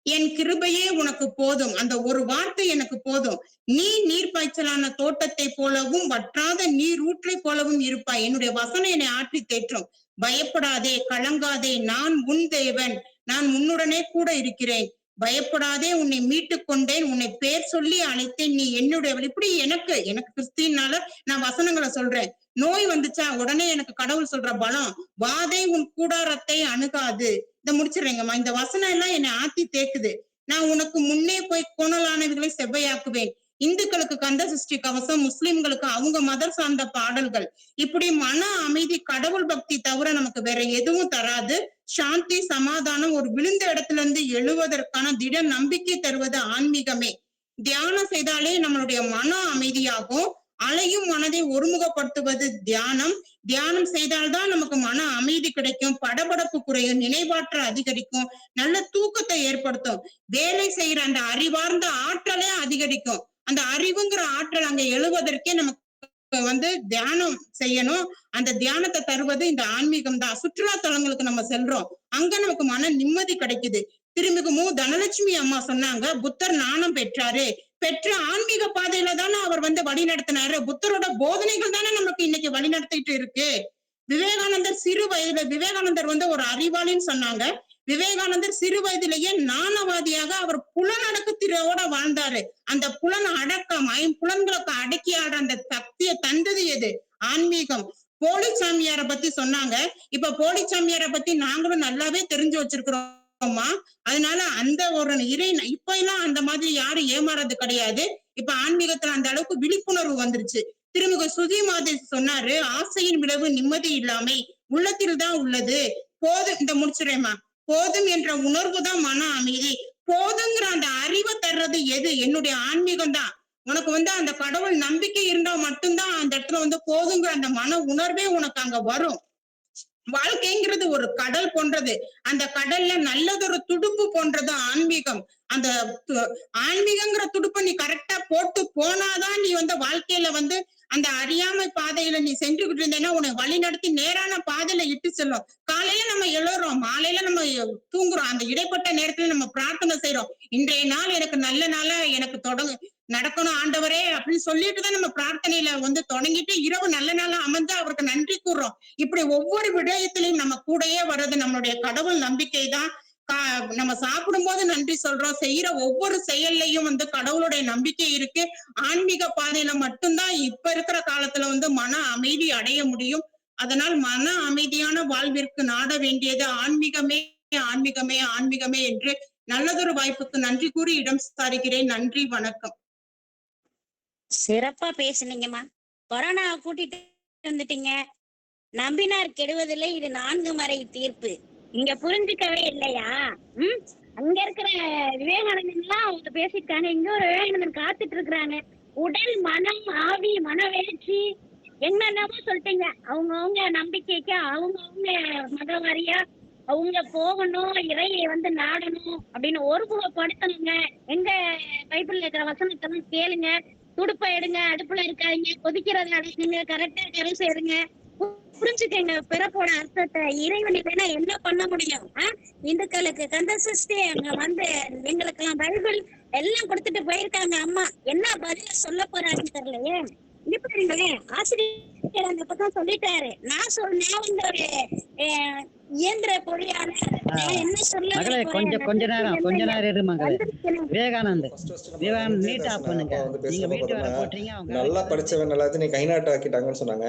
என் கிருபையே உனக்கு போதும், அந்த ஒரு வார்த்தை எனக்கு போதும். நீ நீர் பாய்ச்சலான தோட்டத்தை போலவும் வற்றாத நீர் ஊற்றை போலவும் இருப்பாய். என்னுடைய வசனம் என்னை ஆற்றி தேற்றும். பயப்படாதே, கலங்காதே, நான் உன் தேவன், நான் உன்னுடனே கூட இருக்கிறேன். பயப்படாதே, உன்னை மீட்டு கொண்டேன், உன்னை பேர் சொல்லி அழைத்தேன், நீ என்னுடைய. இப்படி எனக்கு கிறிஸ்தினால நான் வசனங்களை சொல்றேன். நோய் வந்துச்சா உடனே எனக்கு கடவுள் சொல்ற பலம், வாதை உன் கூடாரத்தை அணுகாது. இதை முடிச்சிடுறேங்கம்மா. இந்த வசனம் எல்லாம் என்னை ஆத்தி தேக்குது. நான் உனக்கு முன்னே போய் கோணலானவர்களை செவ்வையாக்குவேன். இந்துக்களுக்கு கந்த சஷ்டி கவசம், முஸ்லிம்களுக்கு அவங்க மதம் சார்ந்த பாடல்கள். இப்படி மன அமைதி, கடவுள் பக்தி தவிர நமக்கு வேற எதுவும் தராது. சாந்தி, சமாதானம், ஒரு விழுந்த இடத்துல இருந்து எழுவதற்கான திட நம்பிக்கை தருவது ஆன்மீகமே. தியானம் செய்தாலே நம்மளுடைய மன அமைதியாகும். அலையும் மனதை ஒருமுகப்படுத்துவது தியானம். தியானம் செய்தால்தான் நமக்கு மன அமைதி கிடைக்கும், படபடப்பு குறையும், நினைவாற்றல் அதிகரிக்கும், நல்ல தூக்கத்தை ஏற்படுத்தும், வேலை செய்யற அந்த அறிவார்ந்த ஆற்றலே அதிகரிக்கும். அந்த அறிவுங்கிற ஆற்றல் அங்க எழுவதற்கே நமக்கு தியானம் செய்யணும். அந்த தியானத்தை தருவது இந்த ஆன்மீகம் தான். சுற்றுலா தலங்களுக்கு நம்ம செல்றோம், அங்க நமக்கு மன நிம்மதி கிடைக்குது. திருமிகு தனலட்சுமி அம்மா சொன்னாங்க, புத்தர் ஞானம் பெற்றாரு, பெற்ற ஆன்மீக பாதையில தானே அவர் வழி நடத்தினாரு. புத்தரோட போதனைகள் தானே நமக்கு இன்னைக்கு வழி நடத்திட்டு இருக்கு. விவேகானந்தர் சிறு வயதுல, விவேகானந்தர் ஒரு அறிவாளின்னு சொன்னாங்க. விவேகானந்தர் சிறு வயதிலேயே ஞானவாதியாக அவர் புலனடக்கத்திலோட வாழ்ந்தாரு. அந்த புலன் அடக்கம், ஐம்புலன்களுக்கு அடக்கி ஆடுற அந்த சக்தியை தந்தது எது? ஆன்மீகம். போலிச்சாமியாரை பத்தி சொன்னாங்க. இப்ப போலிச்சாமியாரை பத்தி நாங்களும் நல்லாவே தெரிஞ்சு வச்சிருக்கிறோம். அதனால அந்த ஒரு இப்ப எல்லாம் அந்த மாதிரி யாரும் ஏமாறது கிடையாது. இப்ப ஆன்மீகத்துல அந்த அளவுக்கு விழிப்புணர்வு வந்துருச்சு. திருமிகு சுதிமாதி சொன்னாரு, ஆசையின் விளைவு நிம்மதி இல்லாமை உள்ளத்தில் தான் உள்ளது. போதும், இந்த முடிச்சிடேமா. போதும் என்ற உணர்வு தான் மன அமைதி. போதுங்கிற அந்த அறிவை தர்றது எது? என்னுடைய ஆன்மீகம் தான். உனக்கு அந்த கடவுள் நம்பிக்கை இருந்தா மட்டும்தான் அந்த இடத்துல போதுங்கிற அந்த மன உணர்வே உனக்கு அங்க வரும். வாழ்க்கைங்கிறது ஒரு கடல் போன்றது. அந்த கடல்ல நல்லதொரு துடுப்பு போன்றது ஆன்மீகம். அந்த ஆன்மீகங்கிற துடுப்பை நீ கரெக்டா போட்டு போனாதான் நீ வாழ்க்கையில அந்த அறியாமை பாதையில நீ சென்றுகிட்டு இருந்தேன்னா உன்னை வழி நடத்தி நேரான பாதையில இட்டு செல்லும். காலையில நம்ம எழுறோம், மாலையில நம்ம தூங்குறோம். அந்த இடைப்பட்ட நேரத்துல நம்ம பிரார்த்தனை செய்யறோம், இன்றைய நாள் எனக்கு நல்ல நாளா எனக்கு நடக்கணும் ஆண்டவரே அப்படின்னு சொல்லிட்டு தான் நம்ம பிரார்த்தனையில தொடங்கிட்டு இரவு நல்ல நாளா அமைந்து அவருக்கு நன்றி கூறுறோம். இப்படி ஒவ்வொரு விடயத்திலையும் நம்ம கூடயே வர்றது நம்மளுடைய கடவுள் நம்பிக்கை தான். நம்ம சாப்பிடும் போது நன்றி சொல்றோம், செய்யற ஒவ்வொரு செயல்லையும் கடவுளுடைய நம்பிக்கை இருக்கு. ஆன்மீக பாதையில மட்டும்தான் இப்ப இருக்கிற காலத்துல மன அமைதி அடைய முடியும். அதனால் மன அமைதியான வாழ்விற்கு நாட வேண்டியது ஆன்மீகமே, ஆன்மீகமே, ஆன்மீகமே என்று நல்லதொரு வாய்ப்புக்கு நன்றி கூறி இடம் சாரிக்கிறேன். நன்றி, வணக்கம்.
சிறப்பா பேசுனீங்கம்மா. கொரோனா கூட்டிட்டு வந்துட்டீங்க. நம்பினார் கெடுவதில்லை, இது 4 மறை தீர்ப்பு. இங்க புரிஞ்சுக்கவே இல்லையா? அங்க இருக்கிற விவேகானந்தன் எல்லாம் அவங்க பேசிட்டாங்க, இங்க ஒரு விவேகானந்தன் காத்துட்டு இருக்கிறாங்க. உடல், மனம், ஆவி, மனவெழுச்சி என்னென்னமோ சொல்லிட்டீங்க. அவங்கவுங்க நம்பிக்கைக்கு அவங்கவுங்க மதவாரியா அவங்க போகணும், இறையை நாடணும் அப்படின்னு ஒருமுகப்படுத்தணுங்க. எங்க பைபிள்ல இருக்கிற வசனத்தை கேளுங்க. துடுப்பை எடுங்க, அடுப்புல இருக்காதீங்க, கொதிக்கிறத அடைச்சுங்க, கரெக்டா கரை சேருங்க. புரிஞ்சுக்கங்க பிறப்போட அர்த்தத்தை. இறைவன் இல்லைன்னா என்ன பண்ண முடியும்? இந்துக்களுக்கு கந்த சஷ்டி, அங்க எங்களுக்கு எல்லாம் பைபிள் எல்லாம் கொடுத்துட்டு போயிருக்காங்க. அம்மா என்ன பதில சொல்ல போறாங்கன்னு தெரியலையே. இப்படிங்களே ஆசிரியர் அந்த பக்கம் சொல்லிட்டாரு. நான் சொன்னேன் ஒரு இயந்திர பொறியாளர், என்ன சொல்ல
கொஞ்ச நேரம் இரு மகளே. விவேகானந்தர்
நல்லா படிச்சவன் எல்லாத்தையும் நீ கை நாட்டு ஆக்கிட்டாங்கன்னு சொன்னாங்க.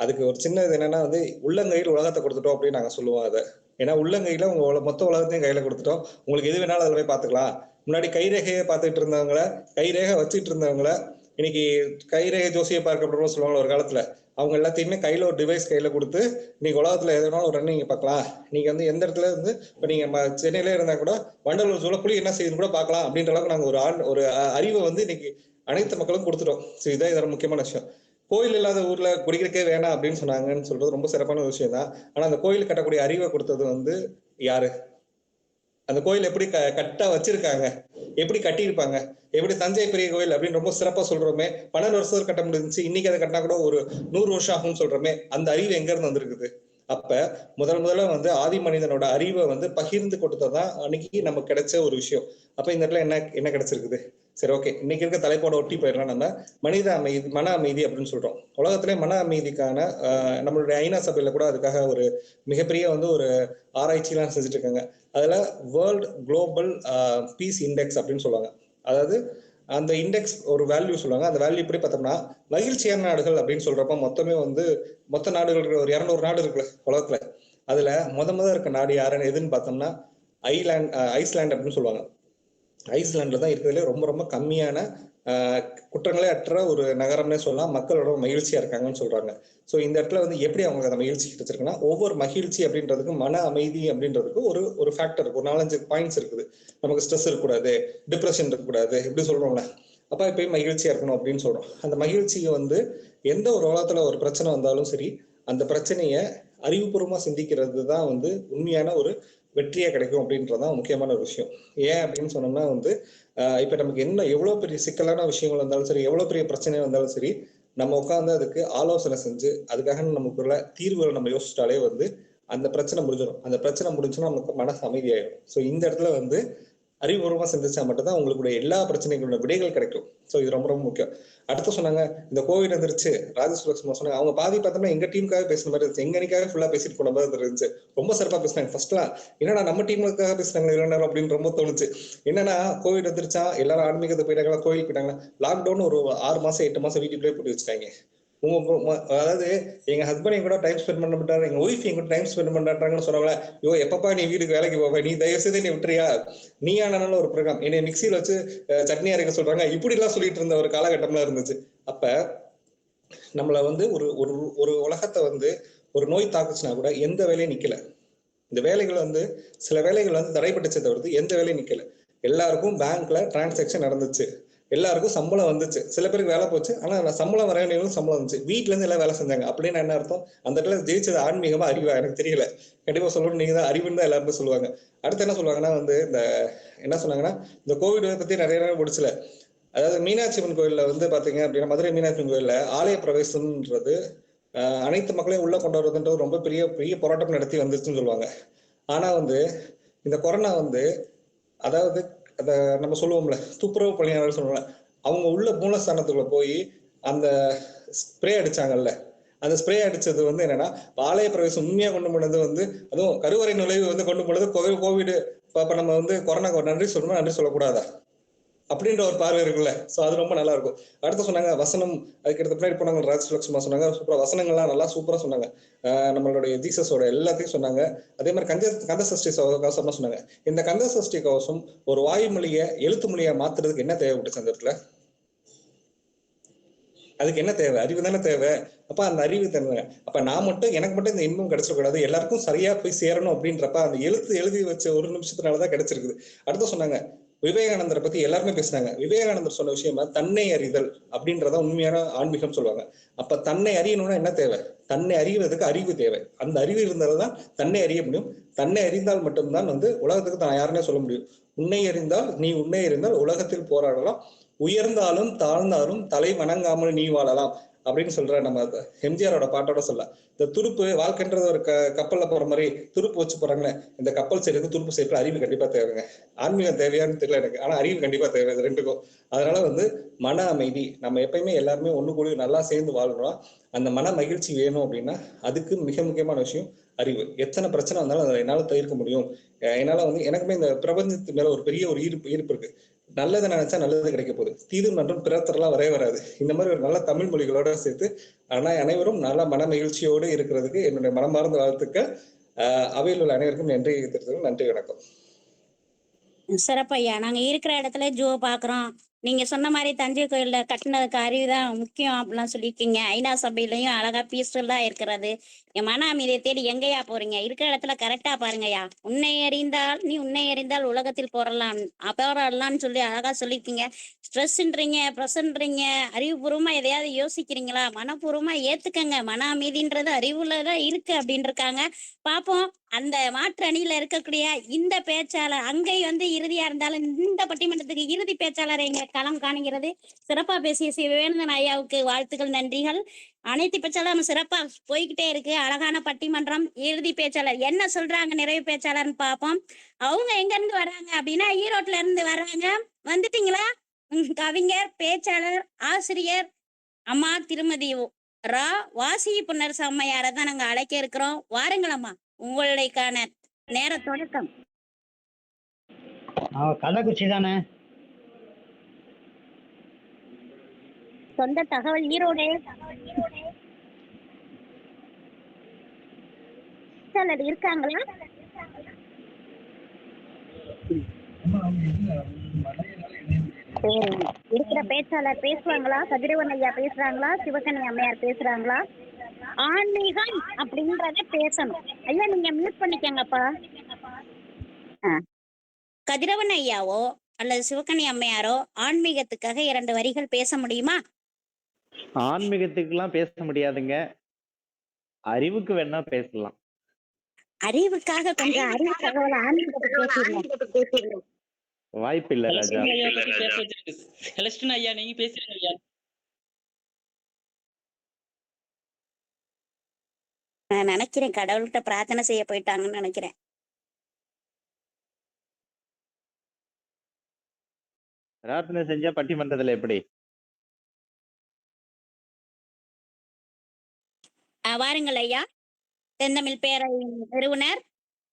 அதுக்கு ஒரு சின்ன இது என்னன்னா உள்ளங்கையில் உலகத்தை கொடுத்துட்டோம் அப்படின்னு நாங்க சொல்லுவோம். அதை ஏன்னா உள்ளங்கையில உங்க மொத்த உலகத்தையும் கையில கொடுத்துட்டோம், உங்களுக்கு எது வேணாலும் அதுல போய் பாத்துக்கலாம். முன்னாடி கைரேகையை பார்த்துட்டு இருந்தவங்கள, கைரேகை வச்சுட்டு இருந்தவங்கள இன்னைக்கு கைரேகை ஜோசியை பார்க்கப்படுறோம் சொல்லுவாங்க ஒரு காலத்துல. அவங்க எல்லாத்தையுமே கையில ஒரு டிவைஸ் கையில கொடுத்து நீங்க உலகத்துல எதுனாலும் ஒரு நீங்க பார்க்கலாம். நீங்க எந்த இடத்துல இப்ப நீங்க சென்னையில இருந்தா கூட வண்டலூர் ஜூல புலி என்ன செய்யுதுன்னு கூட பார்க்கலாம் அப்படின்ற அளவுக்கு நாங்க ஒரு அறிவை இன்னைக்கு அனைத்து மக்களும் கொடுத்துட்டோம். இதான் இதோட முக்கியமான விஷயம். கோயில் இல்லாத ஊர்ல குடிக்கிறக்கே வேணாம் அப்படின்னு சொன்னாங்கன்னு சொல்றது ரொம்ப சிறப்பான ஒரு விஷயம் தான். ஆனா அந்த கோயில் கட்டக்கூடிய அறிவை கொடுத்தது யாரு? அந்த கோயில் எப்படி கட்டா வச்சிருக்காங்க, எப்படி கட்டியிருப்பாங்க, எப்படி தஞ்சை பெரிய கோயில் அப்படின்னு ரொம்ப சிறப்பா சொல்றோமே, 12 வருஷத்துல கட்ட முடிஞ்சுச்சு, இன்னைக்கு அதை கட்டினா கூட ஒரு 100 வருஷம் ஆகும்னு சொல்றோமே, அந்த அறிவு எங்க இருந்து வந்திருக்குது? அப்ப முதல்ல வந்து ஆதி மனிதனோட அறிவை வந்து பகிர்ந்து கொடுத்ததான் அன்னைக்கு நமக்கு கிடைச்ச ஒரு விஷயம். அப்ப இந்த இடத்துல என்ன கிடைச்சிருக்குது? சரி, ஓகே, இன்னைக்கு இருக்க தலைப்போட ஒட்டி போயிடலாம். நம்ம மனித அமைதி, மன அமைதி அப்படின்னு சொல்றோம். உலகத்திலே மன அமைதிக்கான நம்மளுடைய ஐநா சபையில கூட அதுக்காக ஒரு மிகப்பெரிய வந்து ஒரு ஆராய்ச்சிலாம் செஞ்சுட்டு இருக்காங்க. அதுல வேர்ல்ட் குளோபல் பீஸ் இண்டெக்ஸ் அப்படின்னு சொல்லுவாங்க. அதாவது அந்த இண்டெக்ஸ் ஒரு வேல்யூ சொல்லுவாங்க. அந்த வேல்யூ எப்படி பார்த்தோம்னா, மகிழ்ச்சியான நாடுகள் அப்படின்னு சொல்றப்ப மொத்தமே வந்து மொத்த நாடுகள் இருக்கிற ஒரு 200 நாடு இருக்குல்ல உலகத்துல, அதுல முத இருக்க நாடு யாருன்னு எதுன்னு பார்த்தோம்னா ஐஸ்லாண்ட் அப்படின்னு சொல்லுவாங்க. ஐஸ்லாண்ட்ல தான் இருக்கிறதுல ரொம்ப ரொம்ப கம்மியான குற்றங்களே அற்ற ஒரு நகரம்னே சொல்லலாம். மக்களோட மகிழ்ச்சியா இருக்காங்கன்னு சொல்றாங்க. ஸோ இந்த இடத்துல வந்து எப்படி அவங்களுக்கு அந்த மகிழ்ச்சி கிடைச்சிருக்குன்னா, ஒவ்வொரு மகிழ்ச்சி அப்படின்றதுக்கு மன அமைதி அப்படின்றதுக்கு ஒரு ஃபேக்டர் இருக்கு, ஒரு 4-5 பாயிண்ட்ஸ் இருக்குது. நமக்கு ஸ்ட்ரெஸ் இருக்கக்கூடாது, டிப்ரெஷன் இருக்கக்கூடாது, இப்படி சொல்றோம்ல. அப்ப எப்பயும் மகிழ்ச்சியா இருக்கணும் அப்படின்னு சொல்றோம். அந்த மகிழ்ச்சியை வந்து எந்த ஒரு உலகத்துல ஒரு பிரச்சனை வந்தாலும் சரி, அந்த பிரச்சனையை அறிவுபூர்வமா சிந்திக்கிறது தான் வந்து உண்மையான ஒரு வெற்றியா கிடைக்கும் அப்படின்றதான் முக்கியமான ஒரு விஷயம். ஏன் அப்படின்னு சொன்னோம்னா வந்து இப்ப நமக்கு என்ன எவ்வளவு பெரிய சிக்கலான விஷயங்கள் வந்தாலும் சரி, எவ்வளவு பெரிய பிரச்சனை வந்தாலும் சரி, நம்ம உட்காந்து அதுக்கு ஆலோசனை செஞ்சு அதுக்காக நமக்குள்ள தீர்வுகளை நம்ம யோசிச்சிட்டாலே வந்து அந்த பிரச்சனை முடிஞ்சிடும். அந்த பிரச்சனை முடிஞ்சுன்னா நமக்கு மனசு அமைதியாயிடும். ஸோ இந்த இடத்துல வந்து அறிவுபூர்வமா சிந்திச்சா மட்டும்தான் உங்களுடைய எல்லா பிரச்சனைகளோட விடைகள் கிடைக்கும். ஸோ இது ரொம்ப ரொம்ப முக்கியம். அடுத்து சொன்னாங்க, இந்த கோவிட் வந்துருச்சு, ராஜசுலட்சுமா சொன்னாங்க, அவங்க பாதி பார்த்தோம்னா எங்க டீமுக்காக பேசுன மாதிரி இருந்துச்சு, எங்க அணிக்காக ஃபுல்லா பேசிட்டு போன மாதிரி இருந்துச்சு. ரொம்ப சிறப்பா பேசினாங்க. ஃபர்ஸ்ட்லாம் என்னன்னா நம்ம டீமுக்காக பேசினாங்க இவ்வளவு நேரம் அப்படின்னு ரொம்ப தோணுச்சு. என்னன்னா கோவிட் வந்துருச்சா, எல்லாரும் ஆன்மீகத்தை போயிட்டாங்களா, கோயிலுக்கு போயிட்டாங்களா, லாக்டவுன் ஒரு 6 மாசம் 8 மாசம் வீட்டுக்குள்ளே போட்டு வச்சுட்டாங்க. அதாவது எங்க ஹஸ்பண்ட் கூட டைம் ஸ்பெண்ட் பண்ண மாட்டாரு, எங்க ஒய்ஃப் எங்க கூட டைம் ஸ்பெண்ட் பண்றாங்கன்னு சொன்னாங்களே, ஐயோ எப்பப்பா நீ வீட்டுக்கு வேலைக்கு போவ, நீ தயவு செய்து நீ விட்டுறியா, நீ ஆனாலும் ஒரு ப்ரோக்ராம் என்னை மிக்சியில வச்சு சட்னி அரைக்க சொல்றாங்க, இப்படி எல்லாம் சொல்லிட்டு இருந்த ஒரு காலகட்டம்லாம் இருந்துச்சு. அப்ப நம்மள வந்து ஒரு ஒரு உலகத்தை வந்து ஒரு நோய் தாக்குச்சுன்னா கூட எந்த வேலையும் நிக்கல. இந்த வேலைகள் வந்து சில வேலைகள் வந்து தடைப்பட்டுச்சே தவிர்த்து எந்த வேலையும் நிக்கல. எல்லாருக்கும் பேங்க்ல டிரான்சாக்சன் நடந்துச்சு, எல்லாருக்கும் சம்பளம் வந்துச்சு, சில பேருக்கு வேலை போச்சு, ஆனா சம்பளம் வர வேண்டியவங்களும் சம்பளம் வந்துச்சு, வீட்டுல இருந்து எல்லாம் வேலை செஞ்சாங்க. அப்படின்னு என்ன அர்த்தம்? அந்த இடத்துல ஜெயிச்சது ஆன்மீகமா அறிவா எனக்கு தெரியல. கண்டிப்பா சொல்லணும், நீங்க தான் அறிவுன்னு தான் எல்லாருமே சொல்லுவாங்க. அடுத்து என்ன சொல்லுவாங்கன்னா வந்து இந்த என்ன சொன்னாங்கன்னா, இந்த கோவிட் பத்தி நிறைய நேரம் முடிச்சல. அதாவது மீனாட்சி அம்மன் கோயில்ல வந்து பாத்தீங்க அப்படின்னா, மதுரை மீனாட்சி அம்மன் கோயில்ல ஆலய பிரவேசம்ன்றது அனைத்து மக்களையும் உள்ள கொண்டு வரதுன்றது ரொம்ப பெரிய பெரிய போராட்டம் நடத்தி வந்துருச்சுன்னு சொல்லுவாங்க. ஆனா வந்து இந்த கொரோனா வந்து, அதாவது அத நம்ம சொல்லுவோம்ல, துப்புரவு பணியாளர் சொல்லுவோம்ல, அவங்க உள்ள மூலஸ்தானத்துக்குள்ள போய் அந்த ஸ்ப்ரே அடிச்சாங்கல்ல, அந்த ஸ்ப்ரே அடிச்சது வந்து என்னன்னா, ஆலய பிரவேசம் உண்மையா கொண்டு போனது வந்து, அதுவும் கருவறை நுழைவு வந்து கொண்டு போனது கோவிட். இப்ப நம்ம வந்து கொரோனாக்கு நன்றி சொல்லணும், நன்றி சொல்லக்கூடாதா அப்படின்ற ஒரு பார்வை இருக்குல்ல. சோ அது ரொம்ப நல்லா இருக்கும். அடுத்து சொன்னாங்க வசனம், அதுக்கு எடுத்த பின்னாடி போனாங்க ராஜலட்சுமா சொன்னாங்க, சூப்பரா வசனங்கள்லாம் நல்லா சூப்பரா சொன்னாங்க. நம்மளுடைய ஜீசஸோட எல்லாத்தையும் சொன்னாங்க. அதே மாதிரி கந்த சஷ்டி கவசம் சொன்னாங்க. இந்த கந்த சஷ்டி கவசம் ஒரு வாய்மொழியை எழுத்து மொழியா மாத்துறதுக்கு என்ன தேவைப்பட்டுச்சு அந்த இடத்துல? அதுக்கு என்ன தேவை? அறிவு தானே தேவை. அப்ப அந்த அறிவு தேவை. அப்ப நான் மட்டும் எனக்கு மட்டும் இந்த இன்பம் கிடைச்சிடக்கூடாது, எல்லாருக்கும் சரியா போய் சேரணும் அப்படின்றப்ப அந்த எழுதி வச்ச ஒரு நிமிஷத்தினாலதான் கிடைச்சிருக்குது. அடுத்து சொன்னாங்க விவேகானந்தரை பத்தி எல்லாருமே பேசினாங்க. விவேகானந்தர் சொன்ன விஷயமா தன்னை அறிதல் அப்படின்றத உண்மையான ஆன்மீகம் சொல்லுவாங்க. அப்ப தன்னை அறியணும்னா என்ன தேவை? தன்னை அறிவதற்கு அறிவு தேவை. அந்த அறிவு இருந்தால்தான் தன்னை அறிய முடியும். தன்னை அறிந்தால் மட்டும்தான் வந்து உலகத்துக்கு தான் யாருன்னே சொல்ல முடியும். உன்னை அறிந்தால் நீ உன்னை அறிந்தால் உலகத்தில் போராடலாம், உயர்ந்தாலும் தாழ்ந்தாலும் தலை வணங்காமல் நீ வாழலாம் அப்படின்னு சொல்ற நம்ம எம்ஜிஆரோட பாட்டோட சொல்லலாம். இந்த துருப்பு வாழ்க்கைன்றது ஒரு கப்பல்ல போற மாதிரி துருப்பு வச்சு போறாங்களே, இந்த கப்பல் செய்யறதுக்கு துருப்பு செய்யறது அறிவு கண்டிப்பா தேவைங்க. ஆன்மீகம் தேவையான்னு தெரியல எனக்கு, ஆனா அறிவு கண்டிப்பா தேவை இது ரெண்டுக்கும். அதனால வந்து மன அமைதி, நம்ம எப்பயுமே எல்லாருமே ஒண்ணு கூடி நல்லா சேர்ந்து வாழணும். அந்த மன மகிழ்ச்சி வேணும் அப்படின்னா அதுக்கு மிக முக்கியமான விஷயம் அறிவு. எத்தனை பிரச்சனை வந்தாலும் அதை என்னால தவிர்க்க முடியும். என்னால வந்து எனக்குமே இந்த பிரபஞ்சத்து மேல ஒரு பெரிய ஒரு ஈர்ப்பு இருக்கு. நல்லதை நினைச்சா நல்லது கிடைக்க போகுது, தீது மற்றும் பிறத்தரெல்லாம் வரவே வராது. இந்த மாதிரி ஒரு நல்ல தமிழ் மொழிகளோட சேர்த்து ஆனா அனைவரும் நல்ல மன மகிழ்ச்சியோடு இருக்கிறதுக்கு என்னுடைய மனமார்ந்த வாழ்த்துக்கள். அவையில் உள்ள அனைவருக்கும் நன்றி தெரிவித்துக் நன்றி, வணக்கம்.
சிறப்பையா, நாங்க இருக்கிற இடத்துல ஜூ பாக்குறோம். நீங்க சொன்ன மாதிரி தஞ்சை கோயில்ல கட்டினதுக்கு அறிவுதான் முக்கியம் அப்படிலாம் சொல்லியிருக்கீங்க. ஐநா சபையிலையும் அழகா பீஸ்ஃபுல்லா இருக்கிறது. என் மன அமைதியை தேடி எங்கயா போறீங்க? இருக்கிற இடத்துல கரெக்டா பாருங்கய்யா. உன்னை அறிந்தால் உலகத்தில் போராடலாம்னு சொல்லி அழகா சொல்லியிருக்கீங்க. ஸ்ட்ரெஸ்ன்றீங்க, ப்ரெஸ்ன்றீங்க, அறிவுபூர்வமா எதையாவது யோசிக்கிறீங்களா? மனப்பூர்வமா ஏத்துக்கங்க. மன அமைதின்றது அறிவுலதான் இருக்கு அப்படின்னு இருக்காங்க. பாப்போம் அந்த மாற்று அணியில இருக்கக்கூடிய இந்த பேச்சாளர் அங்கை வந்து இறுதியா இருந்தாலும் இந்த பட்டிமன்றத்துக்கு இறுதி பேச்சாளரை இங்க களம் காணுகிறது. சிறப்பா பேசிய சிவவேந்தன் ஐயாவுக்கு வாழ்த்துக்கள், நன்றிகள். அனைத்து பேச்சாளரும் சிறப்பா போய்கிட்டே இருக்கு. அழகான பட்டிமன்றம். இறுதி பேச்சாளர் என்ன சொல்றாங்க, நிறைவு பேச்சாளர்னு பார்ப்போம். அவங்க எங்க இருந்து வர்றாங்க அப்படின்னா ஈரோட்ல இருந்து வர்றாங்க. வந்துட்டீங்களா? கவிஞர், பேச்சாளர், ஆசிரியர் அம்மா திருமதி ரா வாசி புன்னரசு அம்மையாரை தான் நாங்க அழைக்க இருக்கிறோம். வாருங்களம்மா, உங்களுடையக்கான நேர தொடக்கம்.
கள்ளக்குறிச்சி தானே?
சொந்த தகவல் ஈரோடு. இருக்காங்களா? இருக்கிற பேச்சாளர் பேசுவாங்களா? கதிரவன் ஐயா பேசுறாங்களா? சிவகணி அம்மையார் பேசுறாங்களா? ஆன்மீகம் அப்படின்றத பேசணும். ஐயா நீங்க மியூட் பண்ணிக்கங்கப்பா. கதிரவன் ஐயாவோ அல்லது சிவகணி அம்மையாரோ ஆன்மீகத்துக்காக 2 வரிகள் பேச முடியுமா?
ஆன்மீகத்துக்குலாம் பேச முடியாதுங்க, அறிவுக்கு வேணா பேசலாம்.
அறிவுக்காக கொஞ்சம் அறிவு தகவல் ஆன்மீகத்துக்கு பேசுறீங்க.
வாய்ப்பு இல்ல ராஜா.
ஐயா நீங்க பேசுறீங்க ஐயா.
நான் நினைக்கிறேன் கடவுள்கிட்ட பிரார்த்தனை செய்ய போயிட்டாங்கன்னு நினைக்கிறேன்.
பிரார்த்தனை செஞ்சா பட்டிமன்றத்துல எப்படி?
வாருங்கள் ஐயா. தென்தமிழ் பேரவையின் நிறுவனர்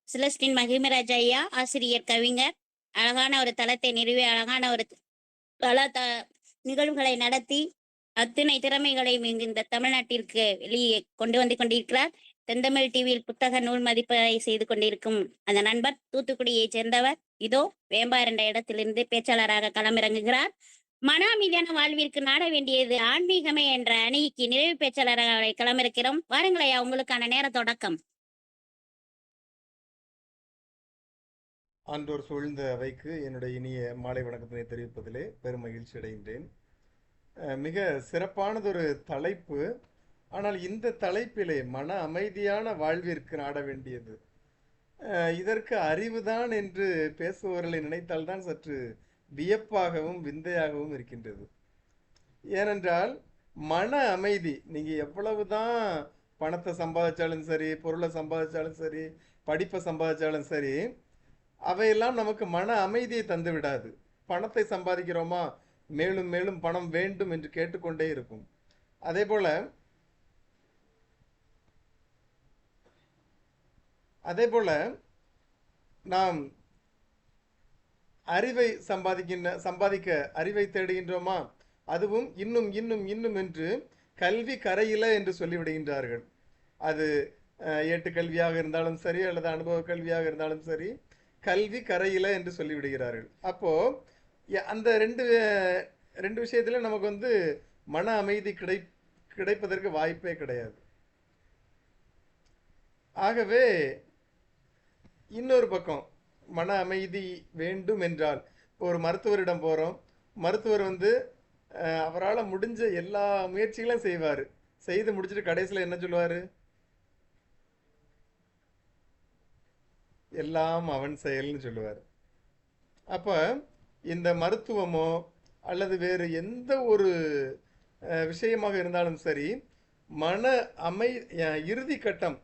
செலஸ்டின் மகிமராஜ் ஐயா, ஆசிரியர், கவிஞர், அழகான ஒரு தளத்தை நிறுவி அழகான ஒரு பல நிகழ்வுகளை நடத்தி அத்தனை திறமைகளையும் இங்கு இந்த தமிழ்நாட்டிற்கு வெளியே கொண்டு வந்து கொண்டிருக்கிறார். தென்தமிழ் டிவியில் புத்தக நூல் மதிப்பை செய்து கொண்டிருக்கும் அந்த நண்பர் தூத்துக்குடியைச் சேர்ந்தவர். இதோ வேம்பார் என்ற இடத்திலிருந்து பேச்சாளராக களமிறங்குகிறார். மன அமைதியான வாழ்விற்கு நாட வேண்டியது ஆன்மீகமே என்ற அணிக்கு நிறைவு பேச்சாளராக களமிறக்கிறோம். வாருங்களையா, உங்களுக்கான நேர தொடக்கம்.
ஆன்றோர் சூழ்ந்த அவைக்கு என்னுடைய இனிய மாலை வணக்கத்தினை தெரிவிப்பதிலே பெரும் மகிழ்ச்சி அடைகின்றேன். மிக சிறப்பானதொரு தலைப்பு. ஆனால் இந்த தலைப்பிலே மன அமைதியான வாழ்விற்கு நாட வேண்டியது, இதற்கு அறிவுதான் என்று பேசுபவர்களை நினைத்தால்தான் சற்று வியப்பாகவும் விந்தையாகவும் இருக்கின்றது. ஏனென்றால் மன அமைதி, நீங்கள் எவ்வளவுதான் பணத்தை சம்பாதிச்சாலும் சரி, பொருளை சம்பாதிச்சாலும் சரி, படிப்பை சம்பாதிச்சாலும் சரி, அவையெல்லாம் நமக்கு மன அமைதியை தந்து விடாது. பணத்தை சம்பாதிக்கிறோமா, மேலும் மேலும் பணம் வேண்டும் என்று கேட்டுக்கொண்டே இருக்கும். அதே போல நாம் அறிவை சம்பாதிக்க அறிவை தேடுகின்றோமா, அதுவும் இன்னும் இன்னும் இன்னும் என்று கல்வி கரையில என்று சொல்லிவிடுகின்றார்கள். அது ஏட்டுக்கல்வியாக இருந்தாலும் சரி அல்லது அனுபவ கல்வியாக இருந்தாலும் சரி, கல்வி கரையில என்று சொல்லிவிடுகிறார்கள். அப்போ அந்த ரெண்டு விஷயத்துல நமக்கு மன அமைதி கிடைப்பதற்கு வாய்ப்பே கிடையாது. ஆகவே இன்னொரு பக்கம் மன அமைதி வேண்டும் என்றால், இப்போ ஒரு மருத்துவரிடம் போகிறோம். மருத்துவர் அவரால் முடிஞ்ச எல்லா முயற்சிகளும் செய்வார். செய்து முடிச்சுட்டு கடைசியில் என்ன சொல்லுவார்? எல்லாம் அவன் செயல்னு சொல்லுவார். அப்போ இந்த மருத்துவமோ அல்லது வேறு எந்த ஒரு விஷயமாக இருந்தாலும் சரி, இறுதி கட்டம்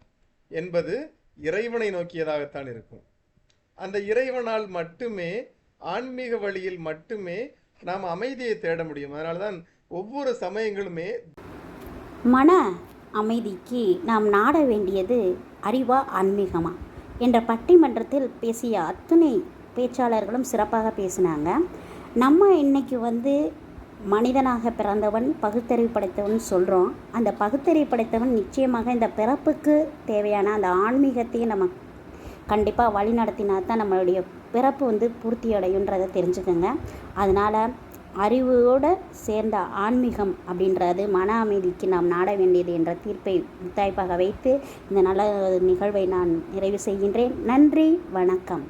என்பது இறைவனை நோக்கியதாகத்தான் இருக்கும். அந்த இறைவனால் மட்டுமே, ஆன்மீக வழியில் மட்டுமே நாம் அமைதியை தேட முடியும். அதனால்தான் ஒவ்வொரு சமயங்களுமே
மன அமைதிக்கு நாம் நாட வேண்டியது அறிவா ஆன்மீகமா என்ற பட்டிமன்றத்தில் பேசிய அத்தனை பேச்சாளர்களும் சிறப்பாக பேசினாங்க. நம்ம இன்னைக்கு மனிதனாக பிறந்தவன் பகுத்தறிவு படைத்தவன் சொல்கிறோம். அந்த பகுத்தறிவு படைத்தவன் நிச்சயமாக இந்த பிறப்புக்கு தேவையான அந்த ஆன்மீகத்தையும் நம்ம கண்டிப்பாக வழி நடத்தினா தான் நம்மளுடைய பிறப்பு பூர்த்தி அடையுன்றதை தெரிஞ்சுக்கோங்க. அதனால் அறிவோடு சேர்ந்த ஆன்மீகம் அப்படின்றது மன அமைதிக்கு நாம் நாட வேண்டியது என்ற தீர்ப்பை முத்தாய்ப்பாக வைத்து இந்த நல்ல நிகழ்வை நான் நிறைவு செய்கின்றேன். நன்றி, வணக்கம்.